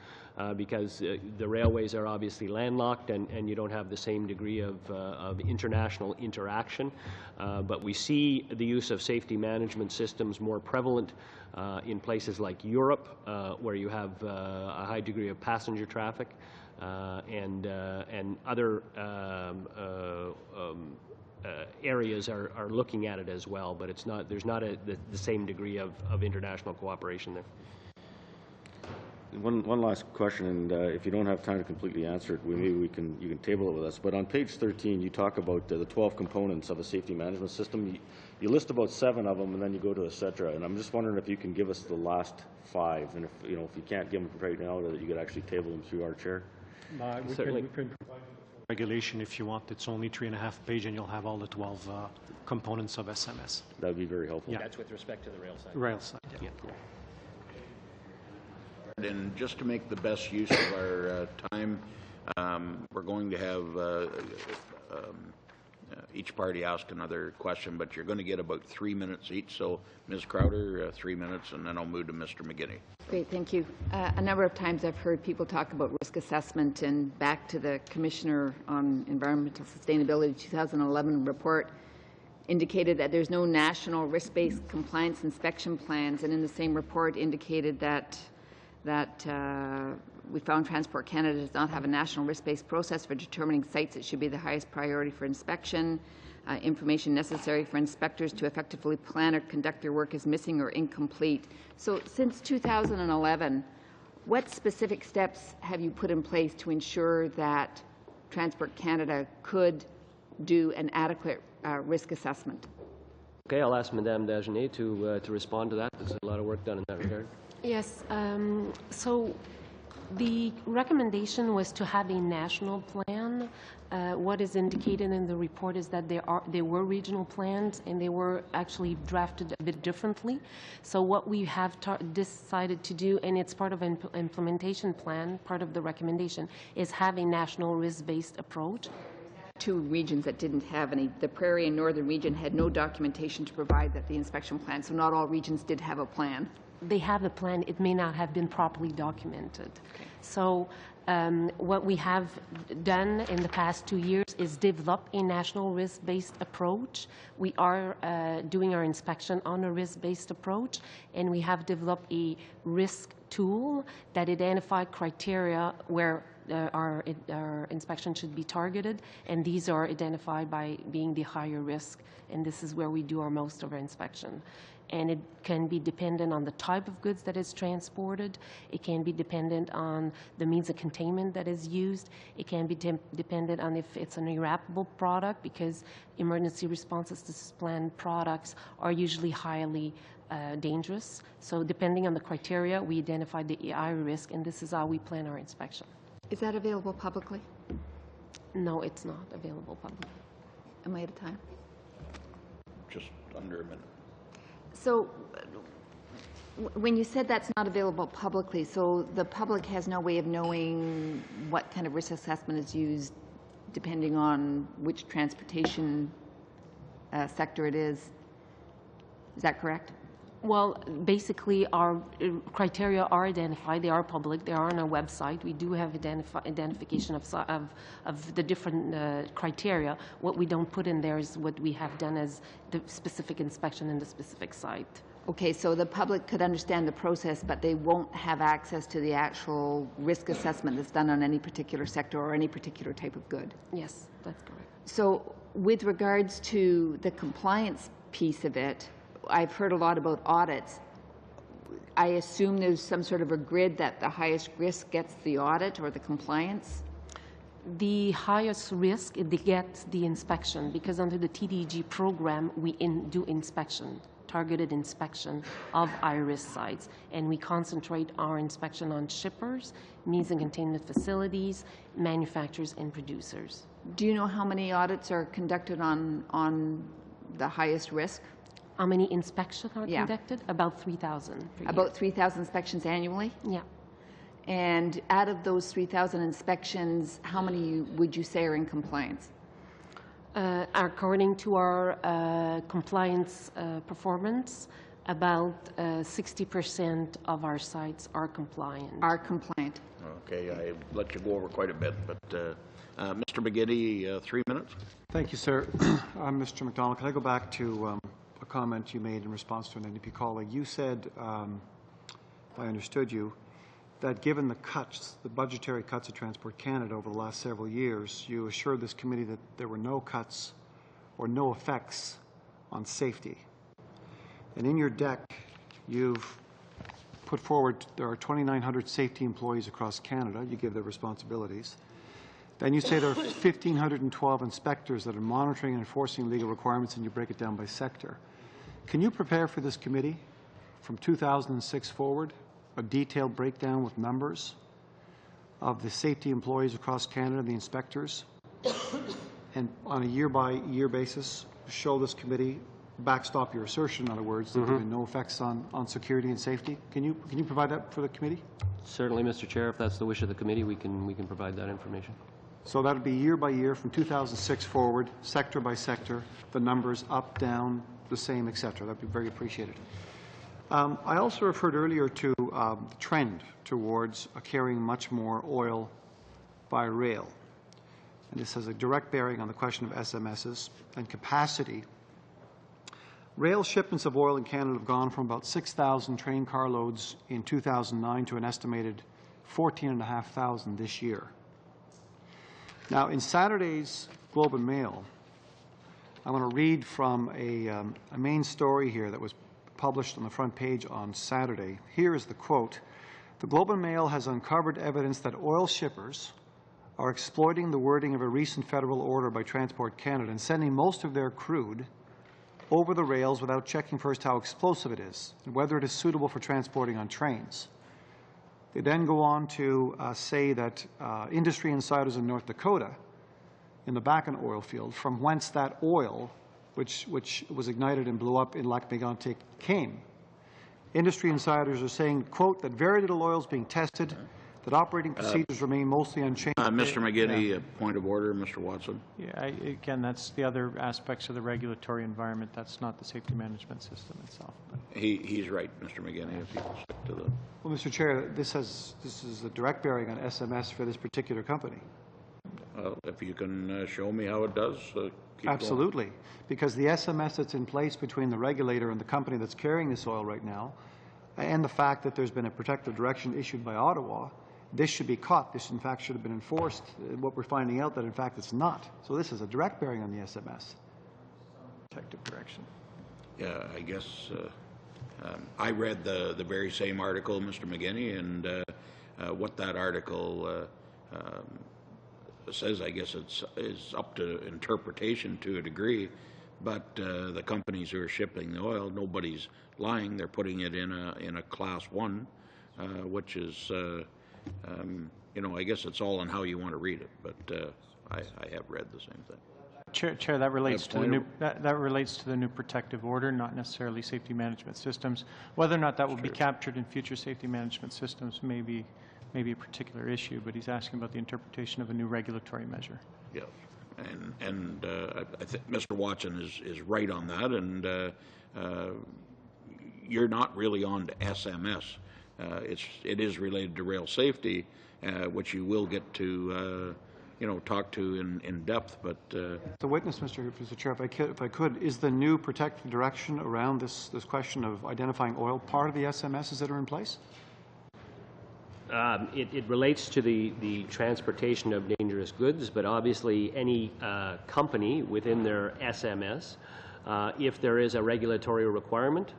Because the railways are obviously landlocked and you don't have the same degree of international interaction. But we see the use of safety management systems more prevalent in places like Europe, where you have a high degree of passenger traffic, and other areas are looking at it as well. But there's not the same degree of international cooperation there. One last question, and if you don't have time to completely answer it, maybe you can table it with us. But on page 13, you talk about the 12 components of a safety management system. You list about 7 of them, and then you go to et cetera. And I'm just wondering if you can give us the last 5, and if you can't give them right now, that you could actually table them through our chair. We can provide regulation if you want. It's only 3.5 pages, and you'll have all the 12 components of SMS. That would be very helpful. Yeah. That's with respect to the rail side. Rail side, yeah. And just to make the best use of our time, we're going to have each party ask another question, but you're going to get about 3 minutes each. So, Ms. Crowder, 3 minutes, and then I'll move to Mr. McGinney. Great, thank you. A number of times I've heard people talk about risk assessment, and back to the Commissioner on Environmental Sustainability 2011 report indicated that there's no national risk-based compliance inspection plans, and in the same report indicated that we found Transport Canada does not have a national risk-based process for determining sites that should be the highest priority for inspection. Information necessary for inspectors to effectively plan or conduct their work is missing or incomplete. So since 2011, what specific steps have you put in place to ensure that Transport Canada could do an adequate risk assessment? Okay, I'll ask Madame Dagenet to respond to that. There's a lot of work done in that regard. Yes. So the recommendation was to have a national plan. What is indicated in the report is that there were regional plans, and they were actually drafted a bit differently. So what we have decided to do, and it's part of an implementation plan, part of the recommendation, is have a national risk-based approach. two regions that didn't have any. The Prairie and Northern region had no documentation to provide that the inspection plan, so not all regions did have a plan. They have a plan. It may not have been properly documented. Okay. So what we have done in the past 2 years is develop a national risk-based approach. We are doing our inspection on a risk-based approach, and we have developed a risk tool that identifies criteria where our inspection should be targeted, and these are identified by being the higher risk, and this is where we do our most of our inspection. And it can be dependent on the type of goods that is transported. It can be dependent on the means of containment that is used. It can be dependent on if it's an irreparable product, because emergency responses to planned products are usually highly dangerous. So depending on the criteria, we identify the higher risk, and this is how we plan our inspection. Is that available publicly? No, it's not available publicly. Am I out of time? Just under a minute. So when you said that's not available publicly, so the public has no way of knowing what kind of risk assessment is used depending on which transportation sector it is. Is that correct? Well, basically, our criteria are identified. They are public. They are on our website. We do have identification of the different criteria. What we don't put in there is what we have done as the specific inspection in the specific site. Okay, so the public could understand the process, but they won't have access to the actual risk assessment that's done on any particular sector or any particular type of good. Yes, that's correct. So with regards to the compliance piece of it, I've heard a lot about audits. I assume there's some sort of a grid that the highest risk gets the audit or the compliance? The highest risk, it gets the inspection, because under the TDG program, we do inspection, targeted inspection of high-risk sites, and we concentrate our inspection on shippers, means and containment facilities, manufacturers, and producers. Do you know how many audits are conducted on the highest risk? How many inspections are conducted? About 3,000 per year. About 3,000 inspections annually? Yeah. And out of those 3,000 inspections, how many would you say are in compliance? According to our compliance performance, about 60% of our sites are compliant. Are compliant. Okay, I let you go over quite a bit, but Mr. McGinney, 3 minutes. Thank you, sir. Mr. McDonald, can I go back to a comment you made in response to an NDP colleague? You said, if I understood you, that given the cuts, the budgetary cuts at Transport Canada over the last several years, you assured this committee that there were no cuts or no effects on safety. And in your deck, you've put forward there are 2,900 safety employees across Canada. You give their responsibilities. Then you say there are 1,512 inspectors that are monitoring and enforcing legal requirements, and you break it down by sector. Can you prepare for this committee from 2006 forward a detailed breakdown with numbers of the safety employees across Canada, the inspectors, and on a year-by-year basis show this committee, backstop your assertion, in other words, that there have been no effects on security and safety? Can you provide that for the committee? Certainly, Mr. Chair. If that's the wish of the committee, we can provide that information. So that would be year by year from 2006 forward, sector by sector, the numbers up, down, the same, etc. That would be very appreciated. I also referred earlier to the trend towards carrying much more oil by rail. And this has a direct bearing on the question of SMSs and capacity. Rail shipments of oil in Canada have gone from about 6,000 train carloads in 2009 to an estimated 14,500 this year. Now, in Saturday's Globe and Mail, I want to read from a main story here that was published on the front page on Saturday. Here is the quote. The Globe and Mail has uncovered evidence that oil shippers are exploiting the wording of a recent federal order by Transport Canada and sending most of their crude over the rails without checking first how explosive it is and whether it is suitable for transporting on trains. They then go on to say that industry insiders in North Dakota, in the Bakken oil field, from whence that oil, which was ignited and blew up in Lac Mégantic, came. Industry insiders are saying, quote, that very little oil is being tested, that operating procedures remain mostly unchanged. Mr. McGinney, point of order, Mr. Watson. Yeah, again, that's the other aspects of the regulatory environment. That's not the safety management system itself. But. He's right, Mr. McGinney, if you can stick to the... Well, Mr. Chair, this is a direct bearing on SMS for this particular company. If you can show me how it does, keep Absolutely, going. because the SMS that's in place between the regulator and the company that's carrying this oil right now, and the fact that there's been a protective direction issued by Ottawa, this should be caught. This, in fact, should have been enforced. What we're finding out that, in fact, it's not. So this is a direct bearing on the SMS. Protective direction. Yeah, I guess I read the very same article, Mr. McGinney, and what that article says, I guess is up to interpretation to a degree, but the companies who are shipping the oil, nobody's lying. They're putting it in a class 1, which is, you know, I guess it's all on how you want to read it, but I have read the same thing. Chair, that relates to the new that relates to the new protective order, not necessarily safety management systems. Whether or not that will be captured in future safety management systems may be a particular issue, but he's asking about the interpretation of a new regulatory measure. Yeah, and I think Mr. Watson is right on that, and you're not really on to SMS. It is related to rail safety, which you will get to you know, talk to in depth, but the witness, Mr. Chair, if I could, is the new protective direction around this question of identifying oil part of the SMSs that are in place? It relates to the transportation of dangerous goods, but obviously any company within their SMS, if there is a regulatory requirement,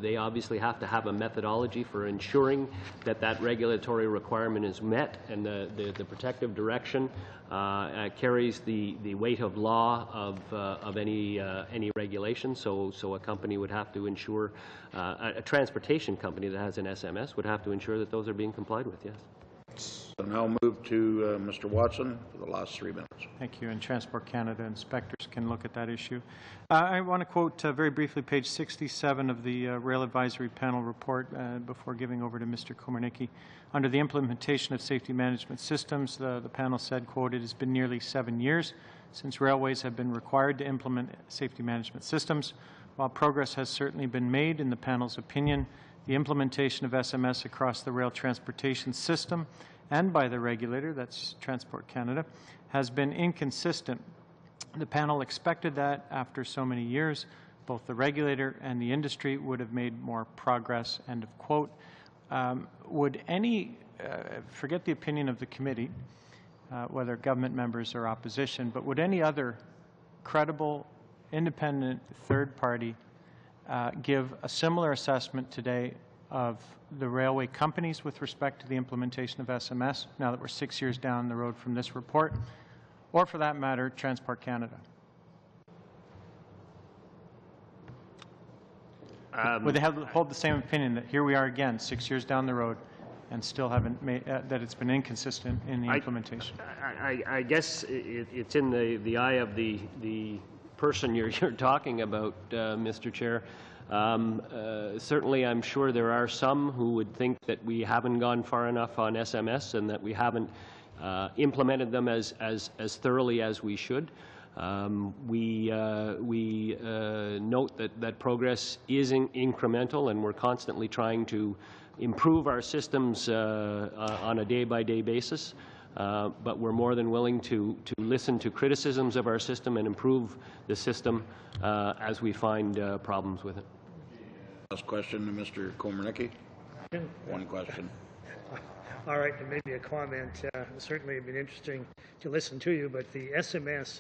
they obviously have to have a methodology for ensuring that that regulatory requirement is met, and the protective direction carries the weight of law of any regulation. So a company would have to ensure, a transportation company that has an SMS would have to ensure that those are being complied with, yes. So now move to Mr. Watson for the last 3 minutes. Thank you. And Transport Canada inspectors can look at that issue. I want to quote very briefly page 67 of the Rail Advisory Panel report before giving over to Mr. Komarnicki. Under the implementation of safety management systems, the panel said, quote, "It has been nearly 7 years since railways have been required to implement safety management systems. While progress has certainly been made, in the panel's opinion, the implementation of SMS across the rail transportation system and by the regulator, that's Transport Canada, has been inconsistent. The panel expected that after so many years, both the regulator and the industry would have made more progress," end of quote. Would any, forget the opinion of the committee, whether government members or opposition, but would any other credible, independent third party give a similar assessment today of the railway companies with respect to the implementation of SMS, now that we're 6 years down the road from this report, or for that matter, Transport Canada? Would they hold the same opinion that here we are again, 6 years down the road, and still haven't made, that it's been inconsistent in the implementation? I guess it's in the eye of the person you're talking about, Mr. Chair. Certainly, I'm sure there are some who would think that we haven't gone far enough on SMS and that we haven't implemented them as thoroughly as we should. We note that progress is incremental, and we're constantly trying to improve our systems on a day-by-day basis. But we're more than willing to listen to criticisms of our system and improve the system as we find problems with it. Last question to Mr. Komarnicki. One question. All right, and maybe a comment. Certainly it's been interesting to listen to you, but the SMS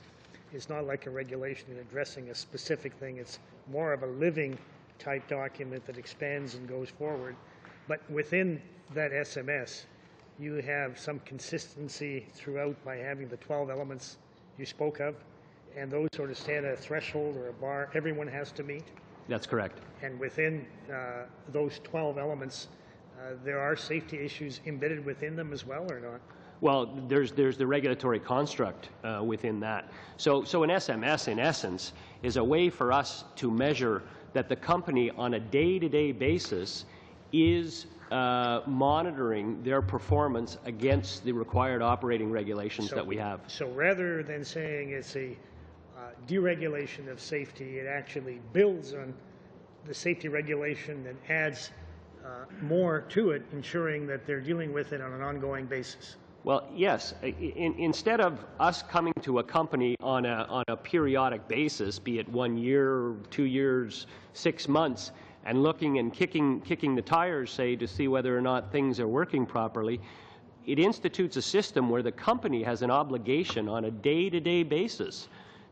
is not like a regulation addressing a specific thing. It's more of a living type document that expands and goes forward. But within that SMS, you have some consistency throughout by having the 12 elements you spoke of, and those sort of stand at a threshold or a bar everyone has to meet. That's correct. And within those 12 elements, there are safety issues embedded within them as well, or not? Well, there's the regulatory construct within that. So an SMS, in essence, is a way for us to measure that the company on a day-to-day basis is monitoring their performance against the required operating regulations that we have. So rather than saying it's a deregulation of safety, it actually builds on the safety regulation and adds more to it, ensuring that they're dealing with it on an ongoing basis. Well, yes. Instead of us coming to a company on a periodic basis, be it 1 year, 2 years, 6 months, and looking and kicking the tires, say, to see whether or not things are working properly, it institutes a system where the company has an obligation on a day-to-day basis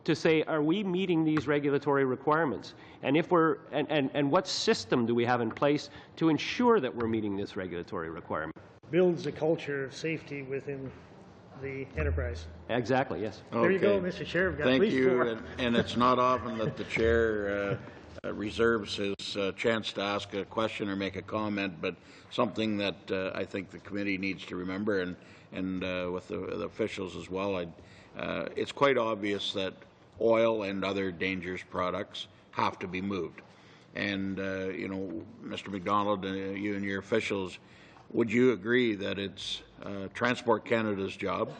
to say, are we meeting these regulatory requirements? And if we're, and what system do we have in place to ensure that we're meeting this regulatory requirement? Builds a culture of safety within the enterprise. Exactly, yes. Okay. There you go, Mr. Chair. We've got Thank you. four. And it's not often that the chair reserves his chance to ask a question or make a comment, but something that I think the committee needs to remember, and with the officials as well. It's quite obvious that oil and other dangerous products have to be moved. And, you know, Mr. McDonald, you and your officials, would you agree that it's Transport Canada's job,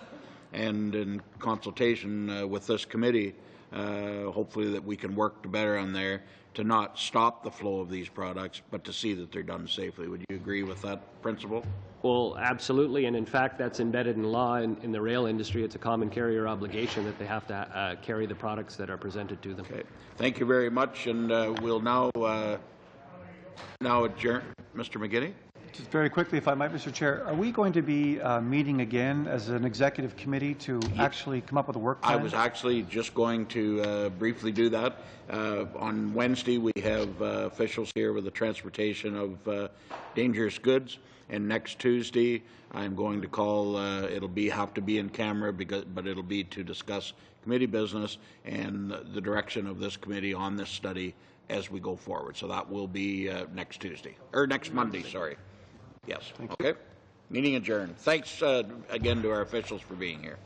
and in consultation with this committee, hopefully that we can work better on there to not stop the flow of these products, but to see that they're done safely? Would you agree with that principle? Well, absolutely, and in fact, that's embedded in law. In the rail industry, it's a common carrier obligation that they have to carry the products that are presented to them. Okay. Thank you very much, and we'll now adjourn. Mr. McGinney? Just very quickly, if I might, Mr. Chair, are we going to be meeting again as an executive committee to actually come up with a work plan? I was actually just going to briefly do that. On Wednesday, we have officials here with the transportation of dangerous goods, and next Tuesday, I'm going to call. It'll have to be in camera, but it'll be to discuss committee business and the direction of this committee on this study as we go forward. So that will be next Tuesday, or next Monday, sorry. Yes. Okay. Meeting adjourned. Thanks again to our officials for being here.